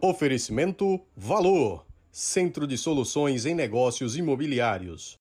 Oferecimento Valor, Centro de Soluções em Negócios Imobiliários.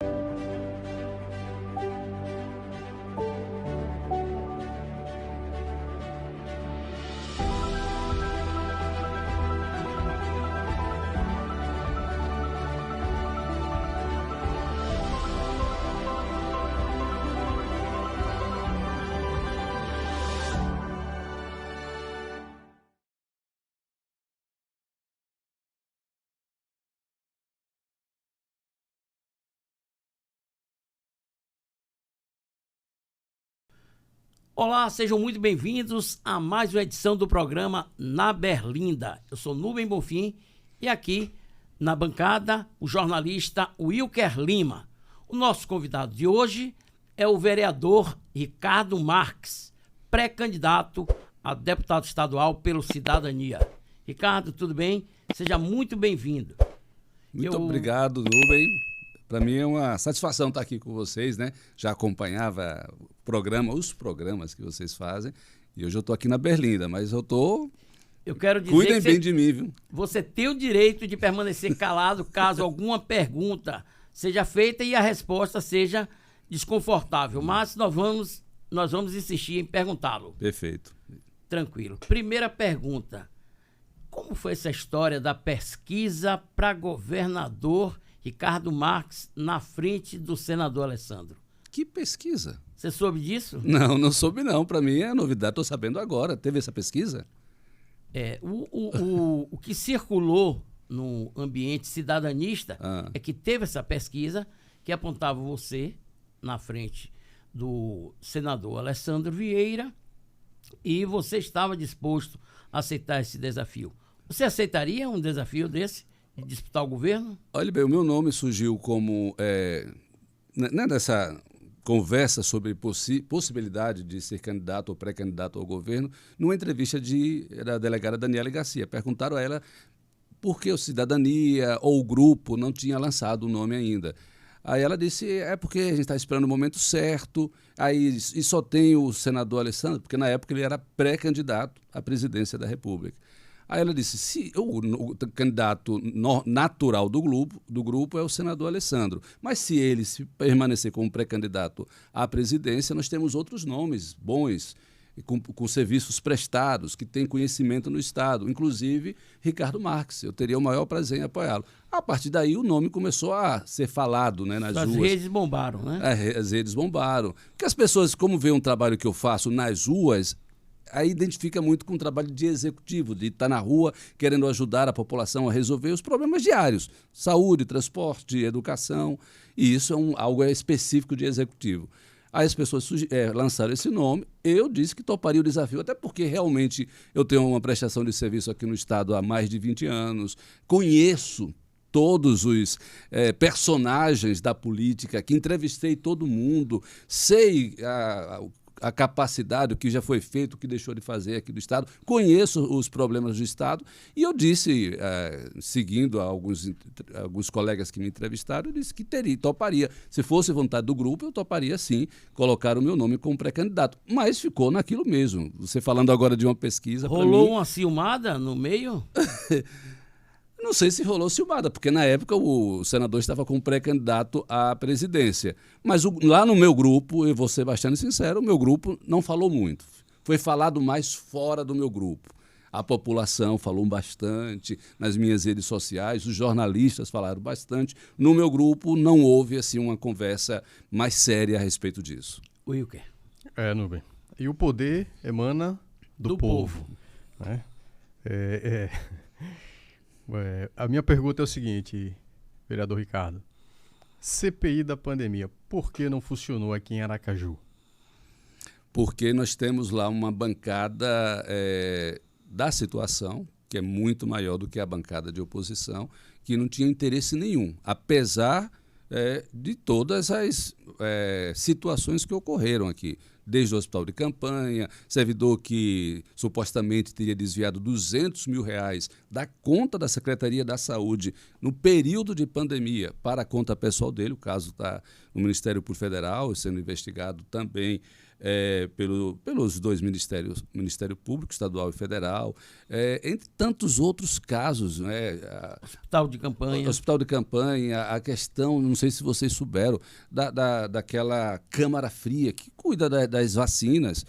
Olá, sejam muito bem-vindos a mais uma edição do programa Na Berlinda. Eu sou Nubem Bonfim e aqui na bancada o jornalista Wilker Lima. O nosso convidado de hoje é o vereador Ricardo Marques, pré-candidato a deputado estadual pelo Cidadania. Ricardo, tudo bem? Seja muito bem-vindo. Muito obrigado, Nubem. Para mim é uma satisfação estar aqui com vocês, né? Já acompanhava os programas que vocês fazem, e hoje eu estou aqui na Berlinda, mas eu quero dizer cuidem bem de mim, viu? Você tem o direito de permanecer calado caso alguma pergunta seja feita e a resposta seja desconfortável, mas nós vamos insistir em perguntá-lo. Perfeito. Tranquilo. Primeira pergunta: como foi essa história da pesquisa para governador Ricardo Marques na frente do senador Alessandro? Que pesquisa? Você soube disso? Não soube não. Para mim é novidade, estou sabendo agora. Teve essa pesquisa? O que circulou no ambiente cidadanista é que teve essa pesquisa que apontava você na frente do senador Alessandro Vieira e você estava disposto a aceitar esse desafio. Você aceitaria um desafio desse, de disputar o governo? Olha bem, o meu nome surgiu como... nessa conversa sobre possibilidade de ser candidato ou pré-candidato ao governo, numa entrevista da delegada Daniela Garcia. Perguntaram a ela por que o Cidadania ou o grupo não tinha lançado o nome ainda. Aí ela disse, porque a gente está esperando o momento certo, e só tem o senador Alessandro, porque na época ele era pré-candidato à presidência da República. Aí ela disse, se o candidato natural do grupo é o senador Alessandro, mas se ele permanecer como pré-candidato à presidência, nós temos outros nomes bons, com serviços prestados, que têm conhecimento no Estado, inclusive Ricardo Marques. Eu teria o maior prazer em apoiá-lo. A partir daí o nome começou a ser falado, né, nas ruas. As redes bombaram, né? As redes bombaram. Porque as pessoas, como veem um trabalho que eu faço nas ruas, aí identifica muito com o trabalho de executivo, de estar na rua querendo ajudar a população a resolver os problemas diários, saúde, transporte, educação, e isso é algo específico de executivo. Aí as pessoas lançaram esse nome, eu disse que toparia o desafio, até porque realmente eu tenho uma prestação de serviço aqui no Estado há mais de 20 anos, conheço todos os personagens da política, que entrevistei todo mundo, sei a capacidade, o que já foi feito, o que deixou de fazer aqui do Estado, conheço os problemas do Estado, e eu disse, seguindo alguns colegas que me entrevistaram, eu disse que toparia. Se fosse vontade do grupo, eu toparia sim colocar o meu nome como pré-candidato, mas ficou naquilo mesmo. Você falando agora de uma pesquisa... Rolou uma ciumada no meio? Não sei se rolou ciumada, porque na época o senador estava como pré-candidato à presidência. Mas lá no meu grupo, eu vou ser bastante sincero, o meu grupo não falou muito. Foi falado mais fora do meu grupo. A população falou bastante nas minhas redes sociais, os jornalistas falaram bastante. No meu grupo não houve assim, uma conversa mais séria a respeito disso. Wilker. Nubem. E o poder emana do povo. Né? A minha pergunta é o seguinte, vereador Ricardo. CPI da pandemia, por que não funcionou aqui em Aracaju? Porque nós temos lá uma bancada da situação, que é muito maior do que a bancada de oposição, que não tinha interesse nenhum, apesar de todas as situações que ocorreram aqui. Desde o hospital de campanha, servidor que supostamente teria desviado R$200 mil da conta da Secretaria da Saúde no período de pandemia para a conta pessoal dele. O caso está no Ministério Público Federal, sendo investigado também pelos dois ministérios, Ministério Público, Estadual e Federal, entre tantos outros casos. Né? Hospital de campanha. Hospital de campanha, a questão, não sei se vocês souberam, daquela Câmara Fria que cuida das vacinas.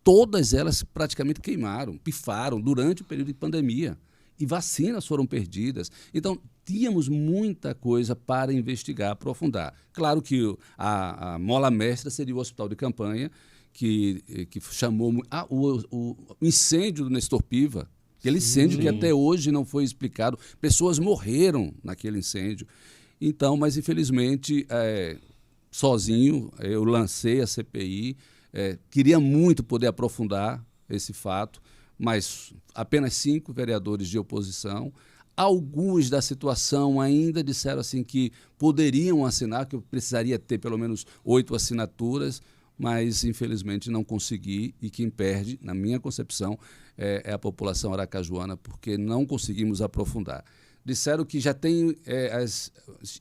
Todas elas praticamente queimaram, pifaram durante o período de pandemia. E vacinas foram perdidas. Então, tínhamos muita coisa para investigar, aprofundar. Claro que a mola mestra seria o hospital de campanha, que chamou o incêndio do Nestor Piva, aquele incêndio que até hoje não foi explicado. Pessoas morreram naquele incêndio. Então, mas infelizmente, sozinho, eu lancei a CPI, queria muito poder aprofundar esse fato, mas apenas 5 vereadores de oposição. Alguns da situação ainda disseram assim que poderiam assinar, que eu precisaria ter pelo menos 8 assinaturas, mas infelizmente não consegui, e quem perde, na minha concepção, é a população aracajuana, porque não conseguimos aprofundar. Disseram que já tem as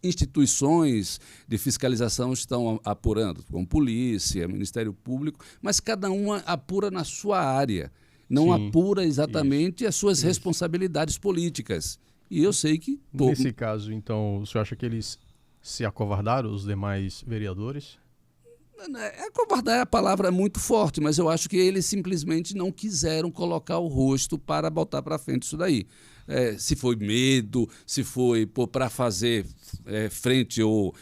instituições de fiscalização estão apurando, como polícia, Ministério Público, mas cada uma apura na sua área. Não apura exatamente as suas responsabilidades políticas. E eu sei que... Nesse caso, então, o senhor acha que eles se acovardaram, os demais vereadores? Acovardar é a palavra muito forte, mas eu acho que eles simplesmente não quiseram colocar o rosto para botar para frente isso daí. Se foi medo, se foi para fazer frente ou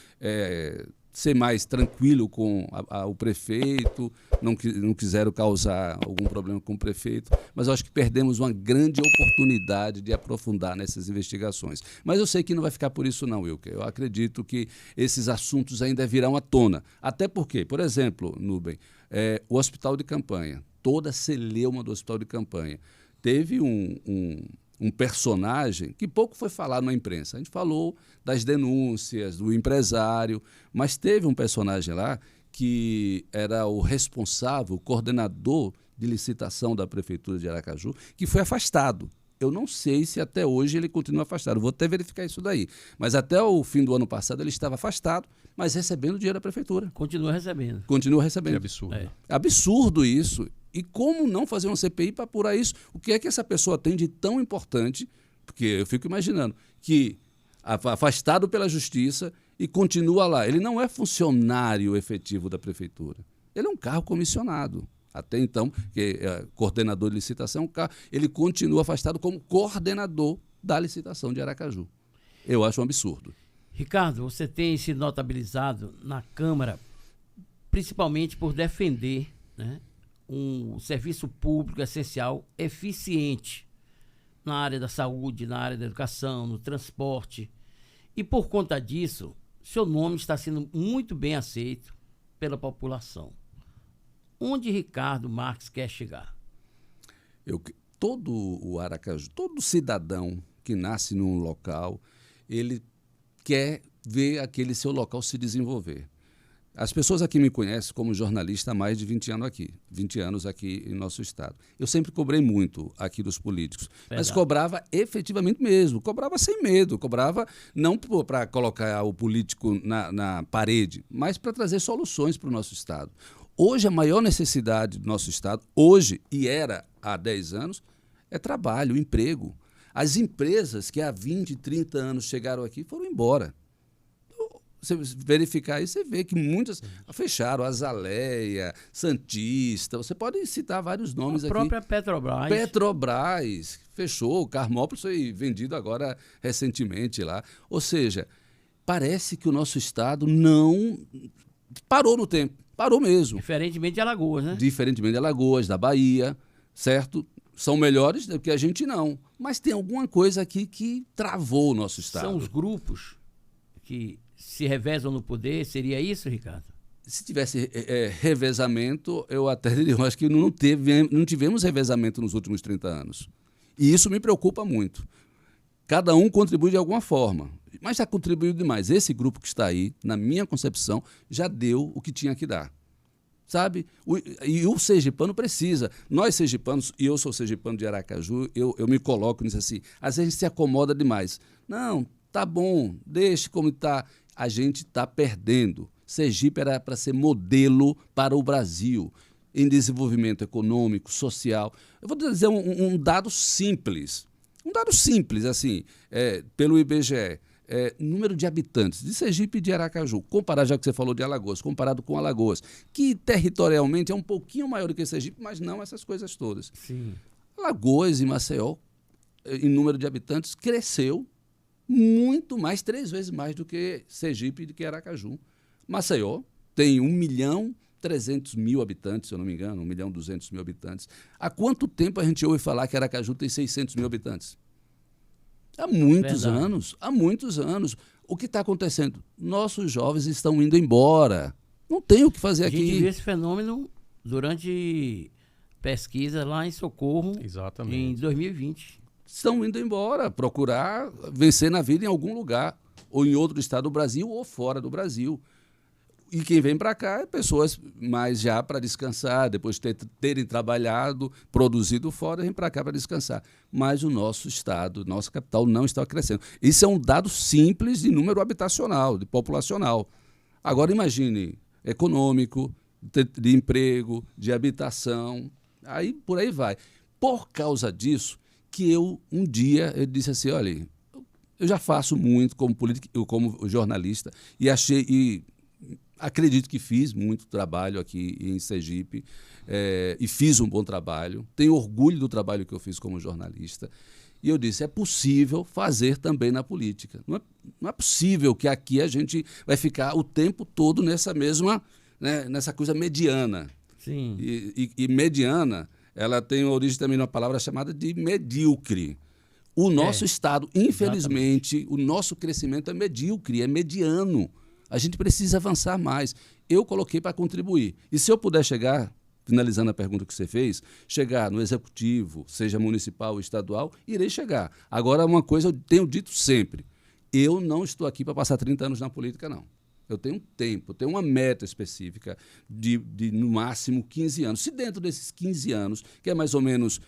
ser mais tranquilo com o prefeito, não quiseram causar algum problema com o prefeito, mas eu acho que perdemos uma grande oportunidade de aprofundar nessas investigações. Mas eu sei que não vai ficar por isso não, Wilker. Eu acredito que esses assuntos ainda virão à tona. Até porque, por exemplo, Nubem, o hospital de campanha, toda a celeuma do hospital de campanha, teve um personagem que pouco foi falado na imprensa. A gente falou das denúncias, do empresário, mas teve um personagem lá que era o responsável, o coordenador de licitação da Prefeitura de Aracaju, que foi afastado. Eu não sei se até hoje ele continua afastado, vou até verificar isso daí. Mas até o fim do ano passado ele estava afastado, mas recebendo dinheiro da Prefeitura. Continua recebendo. Continua recebendo. Que absurdo. Absurdo isso. E como não fazer uma CPI para apurar isso? O que é que essa pessoa tem de tão importante? Porque eu fico imaginando que afastado pela justiça e continua lá. Ele não é funcionário efetivo da Prefeitura. Ele é um cargo comissionado. Até então, que é coordenador de licitação, ele continua afastado como coordenador da licitação de Aracaju. Eu acho um absurdo. Ricardo, você tem se notabilizado na Câmara, principalmente por defender, né, um serviço público essencial eficiente na área da saúde, na área da educação, no transporte. E por conta disso, seu nome está sendo muito bem aceito pela população. Onde Ricardo Marques quer chegar? Todo o Aracaju, todo cidadão que nasce num local, ele quer ver aquele seu local se desenvolver. As pessoas aqui me conhecem como jornalista há mais de 20 anos aqui em nosso estado. Eu sempre cobrei muito aqui dos políticos, mas cobrava efetivamente mesmo, cobrava sem medo, cobrava não para colocar o político na parede, mas para trazer soluções para o nosso estado. Hoje a maior necessidade do nosso estado, hoje e era há 10 anos, é trabalho, emprego. As empresas que há 20, 30 anos chegaram aqui foram embora. Você verificar aí, você vê que muitas fecharam, Azaleia, Santista, você pode citar vários nomes aqui. A própria Petrobras. Petrobras fechou, o Carmópolis foi vendido agora recentemente lá. Ou seja, parece que o nosso estado não parou no tempo, parou mesmo. Diferentemente de Alagoas, né? Diferentemente de Alagoas, da Bahia, certo? São melhores do que a gente não. Mas tem alguma coisa aqui que travou o nosso estado. São os grupos que se revezam no poder, seria isso, Ricardo? Se tivesse revezamento, eu acho que não tivemos revezamento nos últimos 30 anos. E isso me preocupa muito. Cada um contribui de alguma forma, mas já contribuiu demais. Esse grupo que está aí, na minha concepção, já deu o que tinha que dar. Sabe? E o sergipano precisa. Nós sergipanos, e eu sou sergipano de Aracaju, eu me coloco nisso assim, às vezes a gente se acomoda demais. Não, tá bom, deixe como está. A gente está perdendo. Sergipe era para ser modelo para o Brasil em desenvolvimento econômico, social. Eu vou dizer um dado simples. Um dado simples, assim, pelo IBGE. Número de habitantes de Sergipe e de Aracaju, comparado, já que você falou de Alagoas, comparado com Alagoas, que territorialmente é um pouquinho maior do que Sergipe, mas não essas coisas todas. Sim. Alagoas e Maceió, em número de habitantes, cresceu muito mais, 3 vezes mais do que Sergipe e do que Aracaju. Maceió tem 1.300.000 habitantes, se eu não me engano, 1.200.000 habitantes. Há quanto tempo a gente ouve falar que Aracaju tem 600.000 habitantes? Há muitos anos, há muitos anos. O que está acontecendo? Nossos jovens estão indo embora. Não tem o que fazer aqui. A gente viu esse fenômeno durante pesquisa lá em Socorro, Exatamente. em 2020. Estão indo embora, procurar vencer na vida em algum lugar, ou em outro estado do Brasil, ou fora do Brasil. E quem vem para cá é pessoas mais já para descansar, depois de terem trabalhado, produzido fora, vem para cá para descansar. Mas o nosso estado, nossa capital não está crescendo. Isso é um dado simples de número habitacional, de populacional. Agora imagine, econômico, de emprego, de habitação, aí por aí vai. Por causa disso, que um dia eu disse assim, olha, eu já faço muito como político, como jornalista, e acredito que fiz muito trabalho aqui em Sergipe, e fiz um bom trabalho, tenho orgulho do trabalho que eu fiz como jornalista, e eu disse, é possível fazer também na política. Não é possível que aqui a gente vai ficar o tempo todo nessa mesma, né, nessa coisa mediana. Sim. E mediana, ela tem origem também numa palavra chamada de medíocre. O nosso estado, infelizmente, exatamente, o nosso crescimento é medíocre, é mediano. A gente precisa avançar mais. Eu coloquei para contribuir. E se eu puder chegar, finalizando a pergunta que você fez, chegar no executivo, seja municipal ou estadual, irei chegar. Agora, uma coisa eu tenho dito sempre, eu não estou aqui para passar 30 anos na política, não. Eu tenho um tempo, eu tenho uma meta específica de no máximo 15 anos. Se dentro desses 15 anos, que é mais ou menos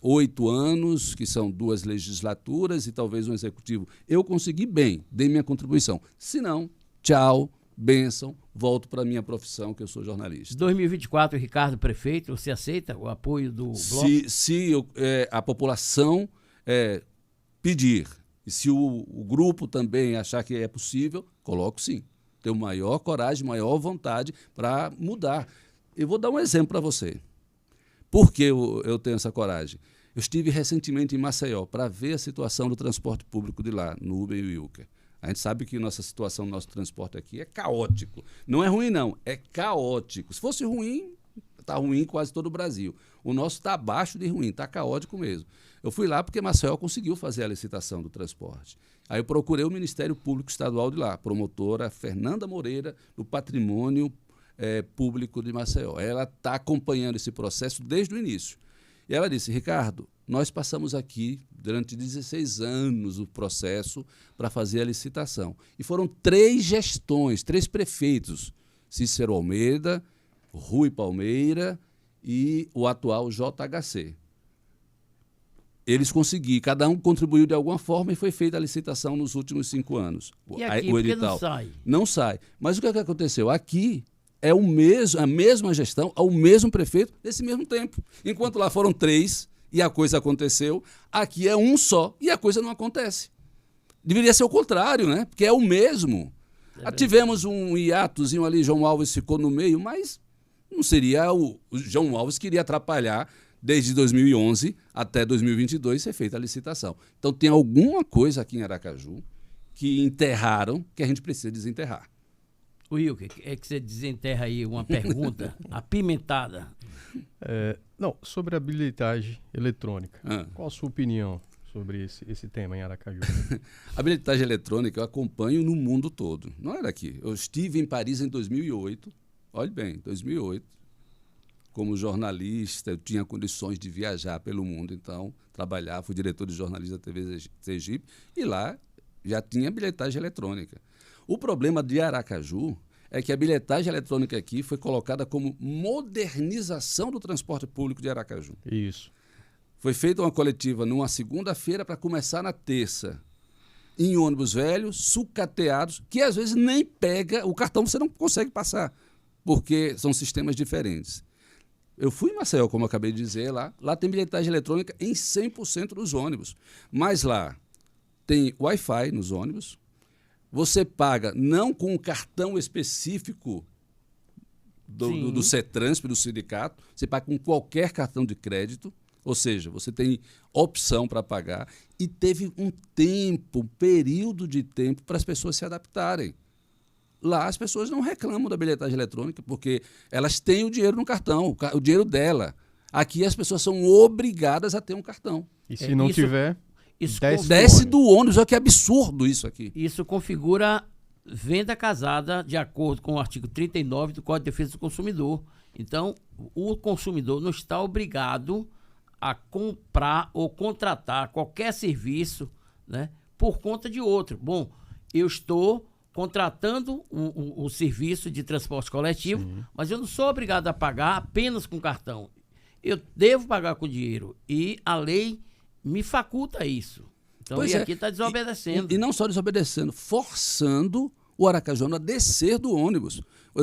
8 anos, que são 2 legislaturas e talvez um executivo, eu consegui bem, dei minha contribuição. Se não, tchau, bênção, volto para a minha profissão, que eu sou jornalista. 2024, Ricardo Prefeito, você aceita o apoio do Bloco? Se a população pedir, e se o grupo também achar que é possível, coloco sim. Tenho maior coragem, maior vontade para mudar. Eu vou dar um exemplo para você. Por que eu tenho essa coragem? Eu estive recentemente em Maceió para ver a situação do transporte público de lá, no Uber e Wilker. A gente sabe que nossa situação, nosso transporte aqui é caótico. Não é ruim, não. É caótico. Se fosse ruim, está ruim em quase todo o Brasil. O nosso está abaixo de ruim, está caótico mesmo. Eu fui lá porque Maceió conseguiu fazer a licitação do transporte. Aí eu procurei o Ministério Público Estadual de lá, promotora Fernanda Moreira, do Patrimônio Público de Maceió. Ela está acompanhando esse processo desde o início. E ela disse, Ricardo, nós passamos aqui durante 16 anos o processo para fazer a licitação. E foram 3 gestões, 3 prefeitos, Cícero Almeida, Rui Palmeira e o atual JHC. Eles conseguiram, cada um contribuiu de alguma forma e foi feita a licitação nos últimos 5 anos. E aqui, o por que edital não sai? Não sai. Mas o que aconteceu? Aqui é a mesma gestão, o mesmo prefeito, nesse mesmo tempo. Enquanto lá foram 3 e a coisa aconteceu, aqui é um só e a coisa não acontece. Deveria ser o contrário, né? Porque é o mesmo. Tivemos um hiatozinho ali, João Alves ficou no meio, mas não seria o João Alves que iria atrapalhar desde 2011 até 2022 ser feita a licitação. Então tem alguma coisa aqui em Aracaju que enterraram que a gente precisa desenterrar. Wilker, é que você desenterra aí uma pergunta apimentada. Não, sobre a bilhetagem eletrônica. Qual a sua opinião sobre esse tema em Aracaju? A bilhetagem eletrônica eu acompanho no mundo todo. Não era aqui. Eu estive em Paris em 2008. Olhe bem, 2008. Como jornalista, eu tinha condições de viajar pelo mundo, então trabalhar, fui diretor de jornalismo da TV Sergipe e lá já tinha bilhetagem eletrônica. O problema de Aracaju é que a bilhetagem eletrônica aqui foi colocada como modernização do transporte público de Aracaju. Isso. Foi feita uma coletiva numa segunda-feira para começar na terça. em ônibus velhos, sucateados, que às vezes nem pega, o cartão você não consegue passar, porque são sistemas diferentes. Eu fui em Maceió, como eu acabei de dizer, lá tem bilhetagem eletrônica em 100% dos ônibus, mas lá tem Wi-Fi nos ônibus, você paga não com um cartão específico do CETRANSP, do sindicato, você paga com qualquer cartão de crédito, ou seja, você tem opção para pagar, e teve um período de tempo para as pessoas se adaptarem. Lá as pessoas não reclamam da bilhetagem eletrônica, porque elas têm o dinheiro no cartão, o dinheiro dela. Aqui as pessoas são obrigadas a ter um cartão. E se não tiver, desce do ônibus. Olha que absurdo isso aqui. Isso configura venda casada de acordo com o artigo 39 do Código de Defesa do Consumidor. Então, o consumidor não está obrigado a comprar ou contratar qualquer serviço, né, por conta de outro. Bom, eu estou contratando o serviço de transporte coletivo, mas eu não sou obrigado a pagar apenas com cartão. Eu devo pagar com dinheiro e a lei me faculta isso. Então, aqui está desobedecendo. E não só desobedecendo, forçando o aracajuano a descer do ônibus.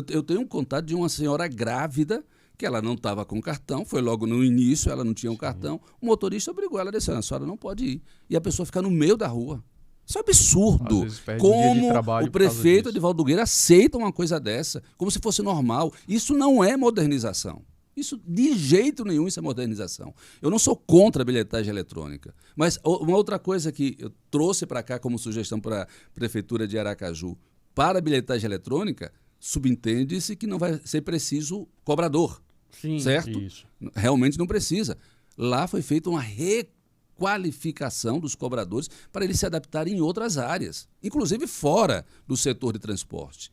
Eu tenho um contato de uma senhora grávida que ela não estava com cartão, foi logo no início, ela não tinha um cartão, o motorista obrigou ela a descer, a senhora não pode ir. E a pessoa fica no meio da rua. Isso é absurdo. Como o prefeito Edivaldo Nogueira aceita uma coisa dessa, como se fosse normal. Isso não é modernização. Isso, de jeito nenhum, isso é modernização. Eu não sou contra a bilhetagem eletrônica, mas uma outra coisa que eu trouxe para cá como sugestão para a Prefeitura de Aracaju, para a bilhetagem eletrônica, subentende-se que não vai ser preciso cobrador, certo? Isso. Realmente não precisa. Lá foi feita uma requalificação dos cobradores para eles se adaptarem em outras áreas, inclusive fora do setor de transporte.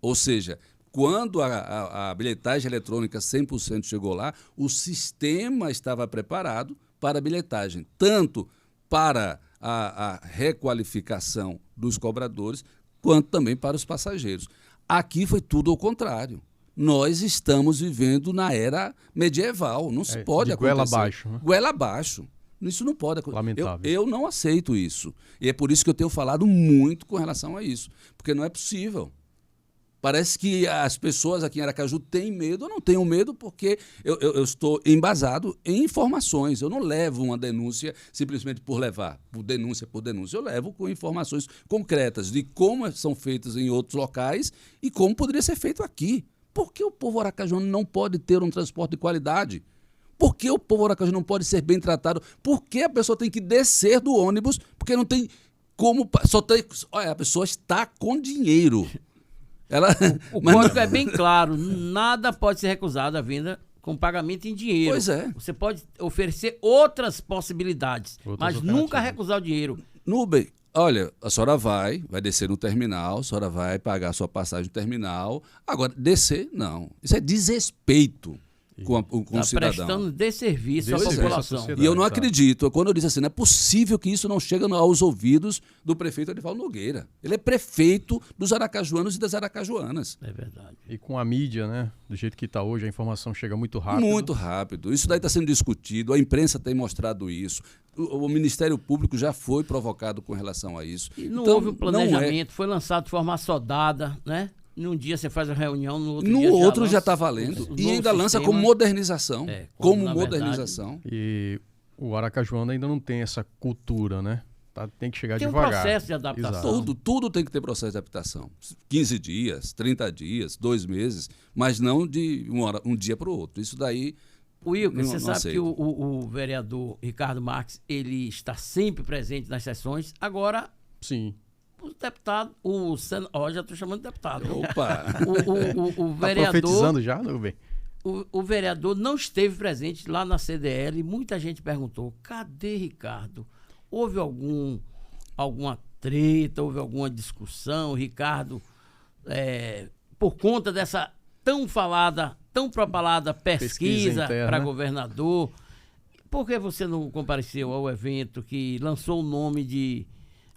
Ou seja, quando a bilhetagem eletrônica 100% chegou lá, o sistema estava preparado para a bilhetagem, tanto para a requalificação dos cobradores, quanto também para os passageiros. Aqui foi tudo ao contrário. Nós estamos vivendo na era medieval, não se pode acontecer. Goela abaixo. Né? Goela abaixo. Isso não pode acontecer. Lamentável. Eu não aceito isso. E é por isso que eu tenho falado muito com relação a isso, porque não é possível. Parece que as pessoas aqui em Aracaju têm medo. Eu não tenho medo porque eu estou embasado em informações. Eu não levo uma denúncia simplesmente por levar, por denúncia. Eu levo com informações concretas de como são feitas em outros locais e como poderia ser feito aqui. Por que o povo aracajuano não pode ter um transporte de qualidade? Por que o povo aracajuano não pode ser bem tratado? Por que a pessoa tem que descer do ônibus? Porque não tem como... Olha, a pessoa está com dinheiro. O código é bem claro, nada pode ser recusado à venda com pagamento em dinheiro. Pois é. Você pode oferecer outras possibilidades, mas nunca recusar o dinheiro. Nubem, olha, a senhora vai descer no terminal, a senhora vai pagar a sua passagem no terminal. Agora, descer, não. Isso é desrespeito com o cidadão. Prestando desserviço à população. E eu não acredito. Quando eu disse assim, não é possível que isso não chegue aos ouvidos do prefeito Edivaldo Nogueira. Ele é prefeito dos aracajuanos e das aracajuanas. É verdade. E com a mídia, né? Do jeito que está hoje, a informação chega muito rápido. Muito rápido. Isso daí está sendo discutido, a imprensa tem mostrado isso. O Ministério Público já foi provocado com relação a isso. E não houve um planejamento, foi lançado de forma assodada, né? Num dia você faz a reunião, no outro já está valendo. E ainda lança como modernização. Como modernização. E o aracajuano ainda não tem essa cultura, né? Tem que chegar devagar. Tem um processo de adaptação. Tudo tem que ter processo de adaptação. 15 dias, 30 dias, 2 meses, mas não de um dia para o outro. Isso daí... Wilker, você sabe que o vereador Ricardo Marques, ele está sempre presente nas sessões. Agora... Sim. O deputado, já estou chamando de deputado. Opa! O vereador... Tá profetizando já, Nubem? O vereador não esteve presente lá na CDL. Muita gente perguntou, cadê Ricardo? Houve alguma treta, houve alguma discussão? Ricardo, por conta dessa tão propalada pesquisa para governador, por que você não compareceu ao evento que lançou o nome de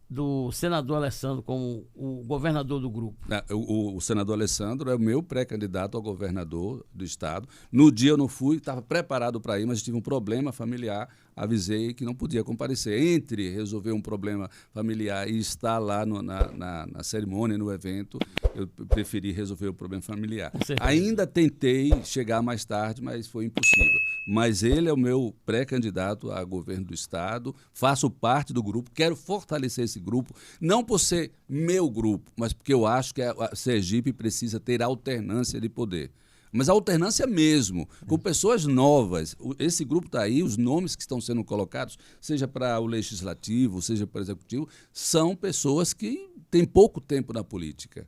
do senador Alessandro como o governador do grupo? O senador Alessandro é o meu pré-candidato ao governador do estado. No dia eu não fui, estava preparado para ir, mas tive um problema familiar, avisei que não podia comparecer. Entre resolver um problema familiar e estar lá na cerimônia, no evento, eu preferi resolver o problema familiar. Ainda tentei chegar mais tarde, mas foi impossível. Mas ele é o meu pré-candidato a governo do estado, faço parte do grupo, quero fortalecer esse grupo, não por ser meu grupo, mas porque eu acho que a Sergipe precisa ter alternância de poder. Mas a alternância mesmo, com pessoas novas. Esse grupo está aí, os nomes que estão sendo colocados, seja para o legislativo, seja para o executivo, são pessoas que têm pouco tempo na política.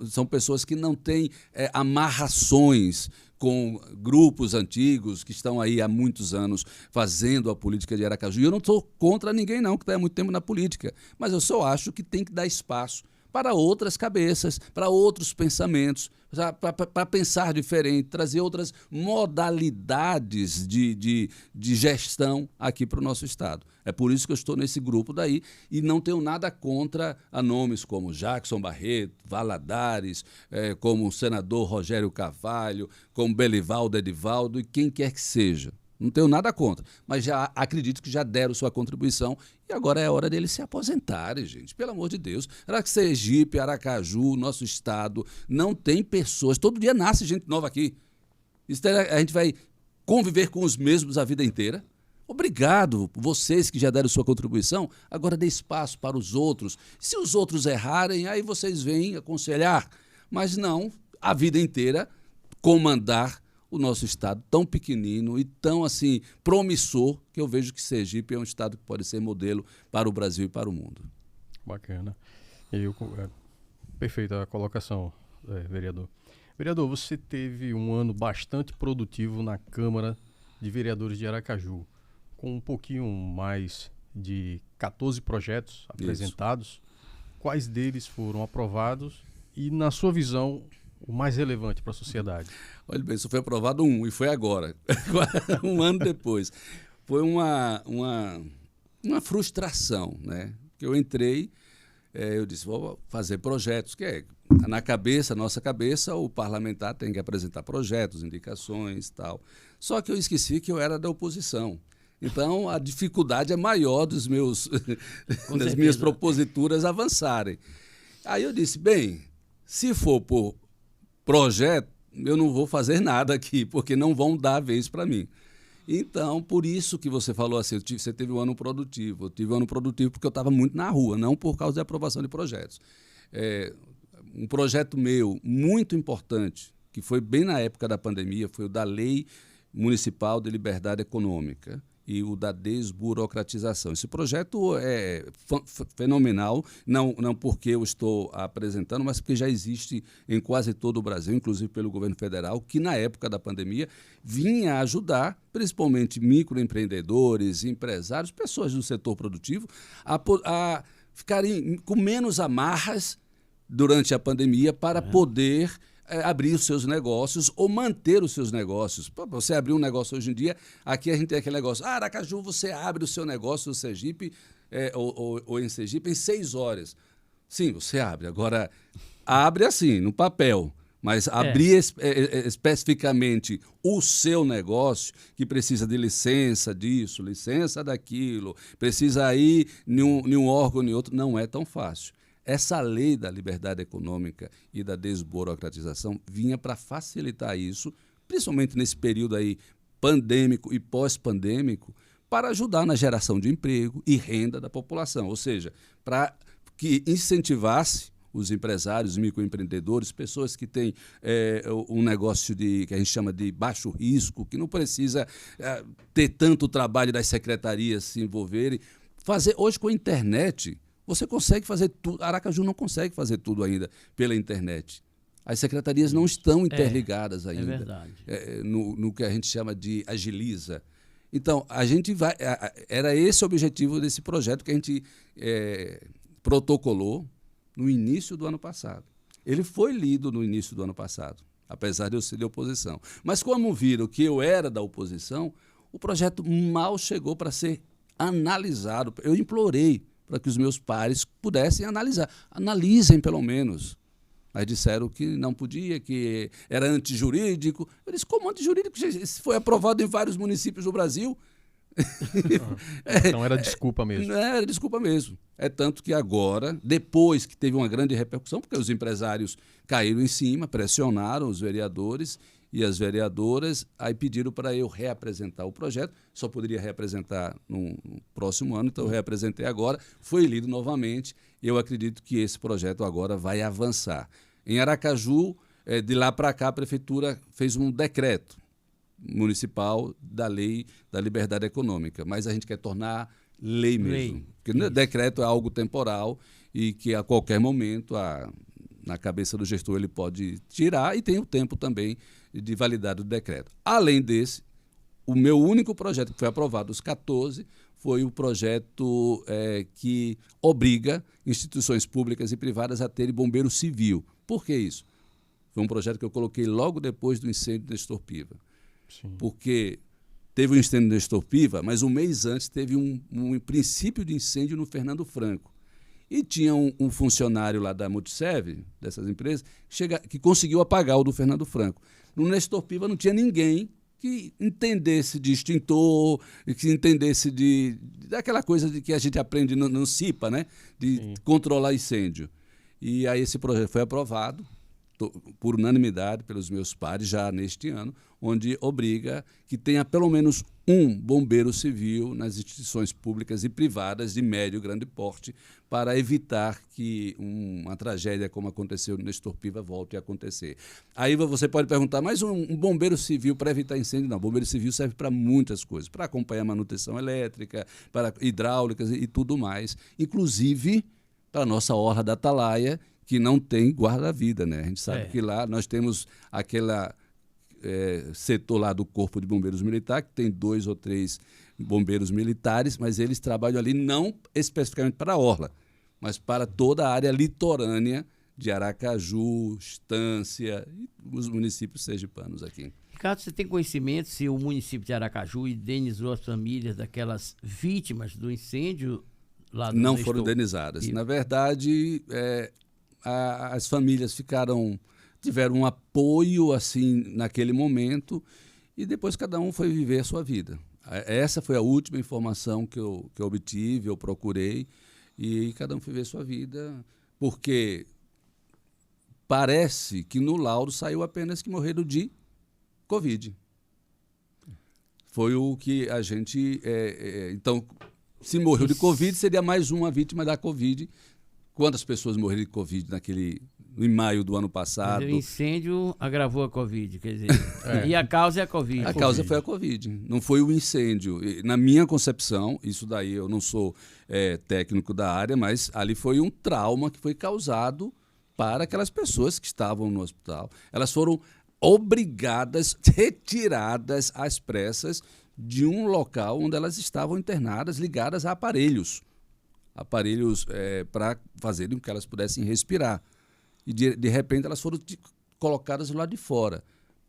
São pessoas que não têm amarrações com grupos antigos que estão aí há muitos anos fazendo a política de Aracaju. E eu não estou contra ninguém, não, que está há muito tempo na política. Mas eu só acho que tem que dar espaço para outras cabeças, para outros pensamentos, para pensar diferente, trazer outras modalidades de gestão aqui para o nosso estado. É por isso que eu estou nesse grupo daí e não tenho nada contra a nomes como Jackson Barreto, Valadares, como o senador Rogério Carvalho, como Belivaldo Edivaldo e quem quer que seja. Não tenho nada contra, mas já acredito que já deram sua contribuição e agora é hora deles se aposentarem, gente. Pelo amor de Deus. Sergipe, Aracaju, nosso estado, não tem pessoas. Todo dia nasce gente nova aqui. A gente vai conviver com os mesmos a vida inteira. Obrigado, vocês que já deram sua contribuição. Agora dê espaço para os outros. Se os outros errarem, aí vocês vêm aconselhar. Mas não, a vida inteira, comandar o nosso estado tão pequenino e tão assim promissor que eu vejo que Sergipe é um estado que pode ser modelo para o Brasil e para o mundo. Bacana. Perfeita a colocação, vereador. Vereador, você teve um ano bastante produtivo na Câmara de Vereadores de Aracaju, com um pouquinho mais de 14 projetos apresentados. Isso. Quais deles foram aprovados e, na sua visão, o mais relevante para a sociedade? Olha bem, isso foi aprovado e foi agora, um ano depois. Foi uma frustração, né? Que eu entrei, eu disse, vou fazer projetos, que é nossa cabeça, o parlamentar tem que apresentar projetos, indicações e tal. Só que eu esqueci que eu era da oposição. Então, a dificuldade é maior das minhas proposituras avançarem. Aí eu disse, bem, se for por projeto, eu não vou fazer nada aqui, porque não vão dar a vez para mim. Então, por isso que você falou assim, você teve um ano produtivo. Eu tive um ano produtivo porque eu estava muito na rua, não por causa da aprovação de projetos. Um projeto meu muito importante, que foi bem na época da pandemia, foi o da Lei Municipal de Liberdade Econômica e o da desburocratização. Esse projeto é fenomenal, não porque eu estou apresentando, mas porque já existe em quase todo o Brasil, inclusive pelo governo federal, que na época da pandemia vinha ajudar, principalmente microempreendedores, empresários, pessoas do setor produtivo, a ficarem com menos amarras durante a pandemia para poder abrir os seus negócios ou manter os seus negócios. Para você abrir um negócio hoje em dia, aqui a gente tem aquele negócio, Aracaju, você abre o seu negócio no Sergipe ou em Sergipe em 6 horas. Sim, você abre. Agora, abre assim, no papel, mas abrir especificamente o seu negócio, que precisa de licença disso, licença daquilo, precisa ir em um órgão ou em outro, não é tão fácil. Essa lei da liberdade econômica e da desburocratização vinha para facilitar isso, principalmente nesse período aí pandêmico e pós-pandêmico, para ajudar na geração de emprego e renda da população, ou seja, para que incentivasse os empresários, os microempreendedores, pessoas que têm um negócio que a gente chama de baixo risco, que não precisa ter tanto trabalho das secretarias se envolverem. Hoje com a internet, você consegue fazer tudo. Aracaju não consegue fazer tudo ainda pela internet. As secretarias não estão interligadas ainda. É verdade. No que a gente chama de agiliza. Então, era esse o objetivo desse projeto que a gente protocolou no início do ano passado. Ele foi lido no início do ano passado, apesar de eu ser de oposição. Mas como viram que eu era da oposição, o projeto mal chegou para ser analisado. Eu implorei para que os meus pares pudessem analisar. Analisem, pelo menos. Mas disseram que não podia, que era antijurídico. Eu disse, como antijurídico? Isso foi aprovado em vários municípios do Brasil. Então era desculpa mesmo. Era desculpa mesmo. É tanto que agora, depois que teve uma grande repercussão, porque os empresários caíram em cima, pressionaram os vereadores e as vereadoras, aí pediram para eu reapresentar o projeto. Só poderia reapresentar no próximo ano, então eu reapresentei agora. Foi lido novamente. Eu acredito que esse projeto agora vai avançar. Em Aracaju, de lá para cá, a prefeitura fez um decreto municipal da lei da liberdade econômica, mas a gente quer tornar lei mesmo. Porque decreto é algo temporal e que a qualquer momento, na cabeça do gestor, ele pode tirar e tem o tempo também de validade do decreto. Além desse, o meu único projeto que foi aprovado, os 14, foi o projeto que obriga instituições públicas e privadas a terem bombeiro civil. Por que isso? Foi um projeto que eu coloquei logo depois do incêndio da Nestor Piva. Sim. Porque teve um incêndio da Nestor Piva, mas um mês antes teve um princípio de incêndio no Fernando Franco. E tinha um funcionário lá da Multiserve, dessas empresas, que conseguiu apagar o do Fernando Franco. No Nestor Piva não tinha ninguém que entendesse de extintor, que entendesse daquela coisa que a gente aprende no CIPA, né? De controlar incêndio. E aí esse projeto foi aprovado por unanimidade pelos meus pares já neste ano, onde obriga que tenha pelo menos um bombeiro civil nas instituições públicas e privadas de médio e grande porte para evitar que uma tragédia como aconteceu no Nestor Piva volte a acontecer. Aí você pode perguntar, mas um bombeiro civil para evitar incêndio? Não, bombeiro civil serve para muitas coisas, para acompanhar a manutenção elétrica, para hidráulicas e tudo mais, inclusive para a nossa orla da Atalaia, que não tem guarda-vida, né? A gente sabe que lá nós temos aquele setor lá do Corpo de Bombeiros Militar, que tem 2 ou 3 bombeiros militares, mas eles trabalham ali não especificamente para a orla, mas para toda a área litorânea de Aracaju, Estância e os municípios sergipanos aqui. Ricardo, você tem conhecimento se o município de Aracaju indenizou as famílias daquelas vítimas do incêndio lá do Não foram indenizadas. Na verdade, as famílias tiveram um apoio assim naquele momento e depois cada um foi viver a sua vida. Essa foi a última informação que eu obtive, eu procurei, e cada um foi viver a sua vida, porque parece que no laudo saiu apenas que morreram de Covid. Foi o que a gente... então, se morreu de Covid, seria mais uma vítima da Covid. Quantas pessoas morreram de Covid em maio do ano passado? O incêndio agravou a Covid, quer dizer, e a causa é a Covid. A causa foi a Covid, não foi o incêndio. Na minha concepção, isso daí eu não sou técnico da área, mas ali foi um trauma que foi causado para aquelas pessoas que estavam no hospital. Elas foram obrigadas, retiradas às pressas de um local onde elas estavam internadas, ligadas a aparelhos para fazerem com que elas pudessem respirar. E, de repente, elas foram colocadas do lado de fora.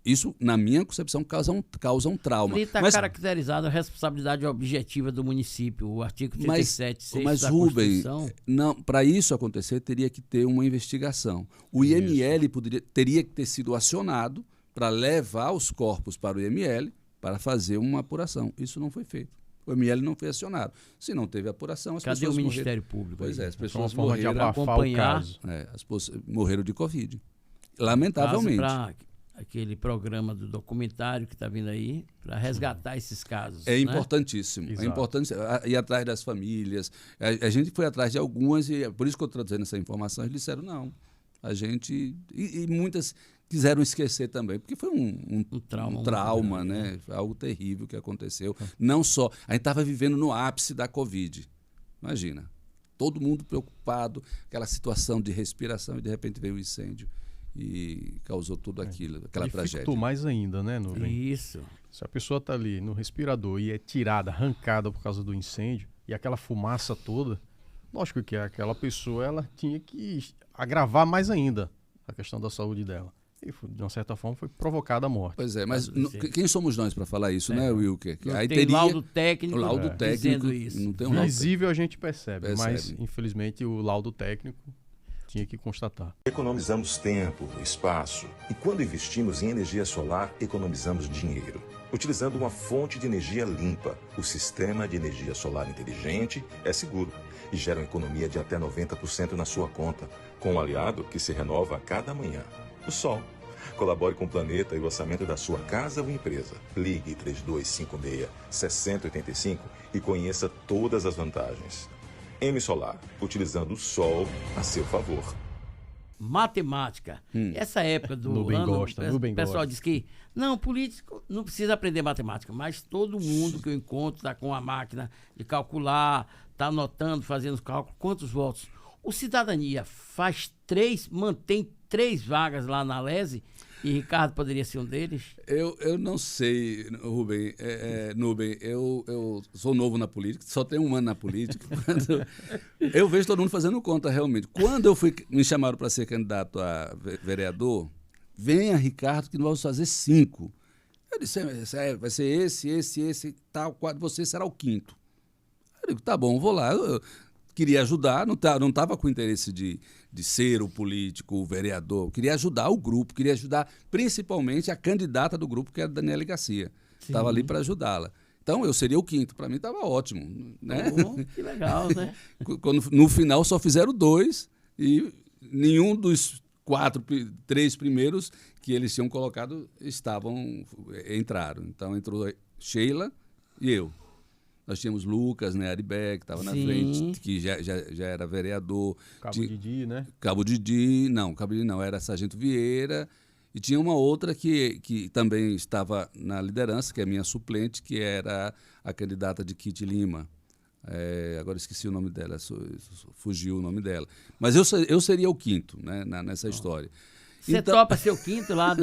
Isso, na minha concepção, causa um trauma. Ali está caracterizada a responsabilidade objetiva do município, o artigo 37.6 da Constituição. Para isso acontecer, teria que ter uma investigação. O IML teria que ter sido acionado para levar os corpos para o IML para fazer uma apuração. Isso não foi feito. O IML não foi acionado. Se não teve apuração, as pessoas morreram. Cadê o Ministério Público? Pois é, as pessoas uma forma de abafar o caso. As pessoas morreram de Covid. Lamentavelmente. Para aquele programa do documentário que está vindo aí, para resgatar esses casos. É importantíssimo. Exato. É importante ir atrás das famílias. A gente foi atrás de algumas, e por isso que eu estou trazendo essa informação, eles disseram não. A gente... E muitas quiseram esquecer também, porque foi um trauma, né? Foi algo terrível que aconteceu. Não só... A gente estava vivendo no ápice da Covid. Imagina. Todo mundo preocupado, aquela situação de respiração, e de repente veio o incêndio e causou tudo aquilo, aquela tragédia. Mais ainda, né, Nubem? Isso. Se a pessoa está ali no respirador e é tirada, arrancada por causa do incêndio, e aquela fumaça toda, lógico que aquela pessoa ela tinha que agravar mais ainda a questão da saúde dela. E, de uma certa forma, foi provocada a morte. Pois é, mas quem somos nós para falar isso, né, Wilker? Aí tem laudo técnico, dizendo isso. Não tem um laudo visível a gente percebe, mas infelizmente o laudo técnico tinha que constatar. Economizamos tempo, espaço e quando investimos em energia solar, economizamos dinheiro. Utilizando uma fonte de energia limpa, o sistema de energia solar inteligente é seguro e gera uma economia de até 90% na sua conta, com um aliado que se renova a cada manhã. O Sol. Colabore com o planeta e o orçamento da sua casa ou empresa. Ligue 3256-6085 e conheça todas as vantagens. M Solar, utilizando o Sol a seu favor. Matemática. Essa época do Nubem ano, gosta, o pessoal diz que não, político não precisa aprender matemática, mas todo mundo que eu encontro está com a máquina de calcular, está anotando, fazendo os cálculos, quantos votos. O Cidadania mantém 3 vagas lá na Lese, e Ricardo poderia ser um deles? Eu não sei, Rubem, Nubem, eu sou novo na política, só tenho um ano na política. Eu vejo todo mundo fazendo conta, realmente. Quando me chamaram para ser candidato a vereador, venha, Ricardo, que nós vamos fazer 5. Eu disse, vai ser esse, tal, você será o 5º. Eu digo, tá bom, vou lá. Eu queria ajudar, não estava com interesse de ser o político, o vereador. Queria ajudar o grupo, queria ajudar principalmente a candidata do grupo, que era a Daniele Garcia. Estava ali para ajudá-la. Então, eu seria o 5º. Para mim, estava ótimo. Né? Que legal, né? No final, só fizeram 2 e nenhum dos 3 primeiros que eles tinham colocado entraram. Então, entrou Sheila e eu. Nós tínhamos Lucas, né, Aribeck, que estava na frente, que já era vereador. Cabo Didi, né? Cabo Didi não, era Sargento Vieira. E tinha uma outra que também estava na liderança, que é a minha suplente, que era a candidata de Kitty Lima. Agora esqueci o nome dela, fugiu o nome dela. Mas eu seria o 5º, né, nessa história. Você topa ser o 5º lá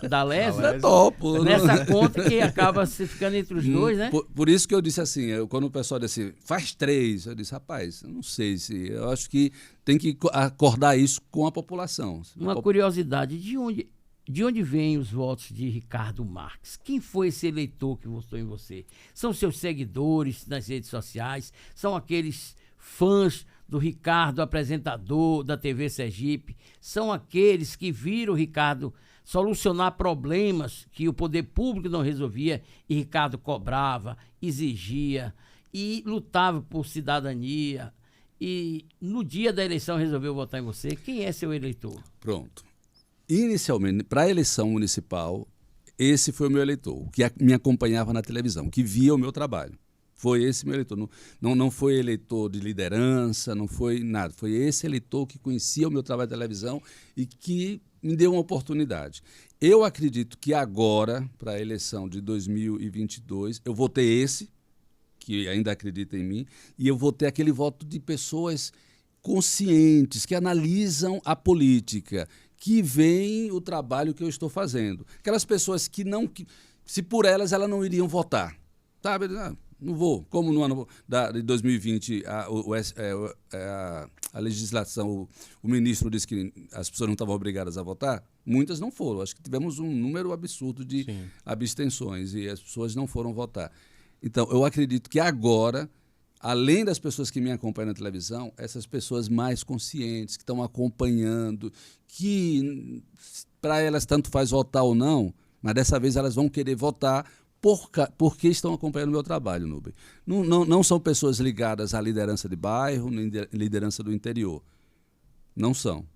da Lese? Eu topo. Nessa conta que acaba se ficando entre os dois, né? Por isso que eu disse assim, quando o pessoal disse assim, faz 3, eu disse, rapaz, eu não sei se... Eu acho que tem que acordar isso com a população. Uma curiosidade, de onde vêm os votos de Ricardo Marques? Quem foi esse eleitor que votou em você? São seus seguidores nas redes sociais? São aqueles fãs do Ricardo, apresentador da TV Sergipe? São aqueles que viram o Ricardo solucionar problemas que o poder público não resolvia e Ricardo cobrava, exigia e lutava por cidadania e no dia da eleição resolveu votar em você? Quem é seu eleitor? Pronto. Inicialmente, para a eleição municipal, esse foi o meu eleitor, que me acompanhava na televisão, que via o meu trabalho. Foi esse meu eleitor. Não foi eleitor de liderança, não foi nada. Foi esse eleitor que conhecia o meu trabalho de televisão e que me deu uma oportunidade. Eu acredito que agora, para a eleição de 2022, eu vou ter esse, que ainda acredita em mim, e eu vou ter aquele voto de pessoas conscientes, que analisam a política, que veem o trabalho que eu estou fazendo. Aquelas pessoas que se por elas não iriam votar. Sabe? Não vou. Como no ano de 2020 a legislação, o ministro disse que as pessoas não estavam obrigadas a votar, muitas não foram. Acho que tivemos um número absurdo de abstenções e as pessoas não foram votar. Então, eu acredito que agora, além das pessoas que me acompanham na televisão, essas pessoas mais conscientes, que estão acompanhando, que para elas tanto faz votar ou não, mas dessa vez elas vão querer votar porque estão acompanhando o meu trabalho, Nubem. Não são pessoas ligadas à liderança de bairro, nem liderança do interior. Não são.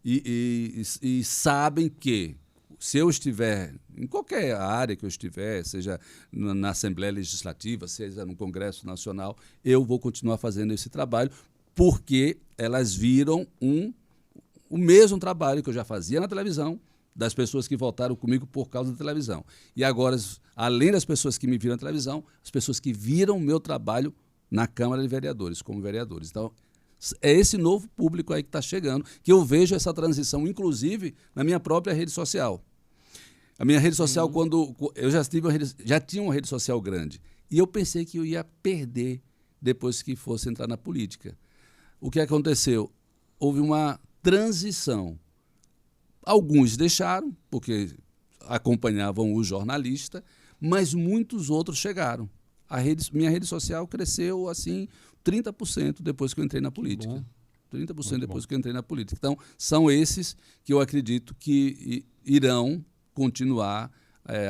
E sabem que, se eu estiver, em qualquer área que eu estiver, seja na Assembleia Legislativa, seja no Congresso Nacional, eu vou continuar fazendo esse trabalho, porque elas viram o mesmo trabalho que eu já fazia na televisão, das pessoas que votaram comigo por causa da televisão. E agora, além das pessoas que me viram na televisão, as pessoas que viram o meu trabalho na Câmara de Vereadores, como vereadores. Então, é esse novo público aí que está chegando, que eu vejo essa transição, inclusive, na minha própria rede social. A minha rede social, quando eu já tinha uma rede social grande, e eu pensei que eu ia perder depois que fosse entrar na política. O que aconteceu? Houve uma transição. Alguns deixaram, porque acompanhavam o jornalista, mas muitos outros chegaram. Minha rede social cresceu assim 30% depois que eu entrei na política. 30% depois que eu entrei na política. Então, são esses que eu acredito que irão continuar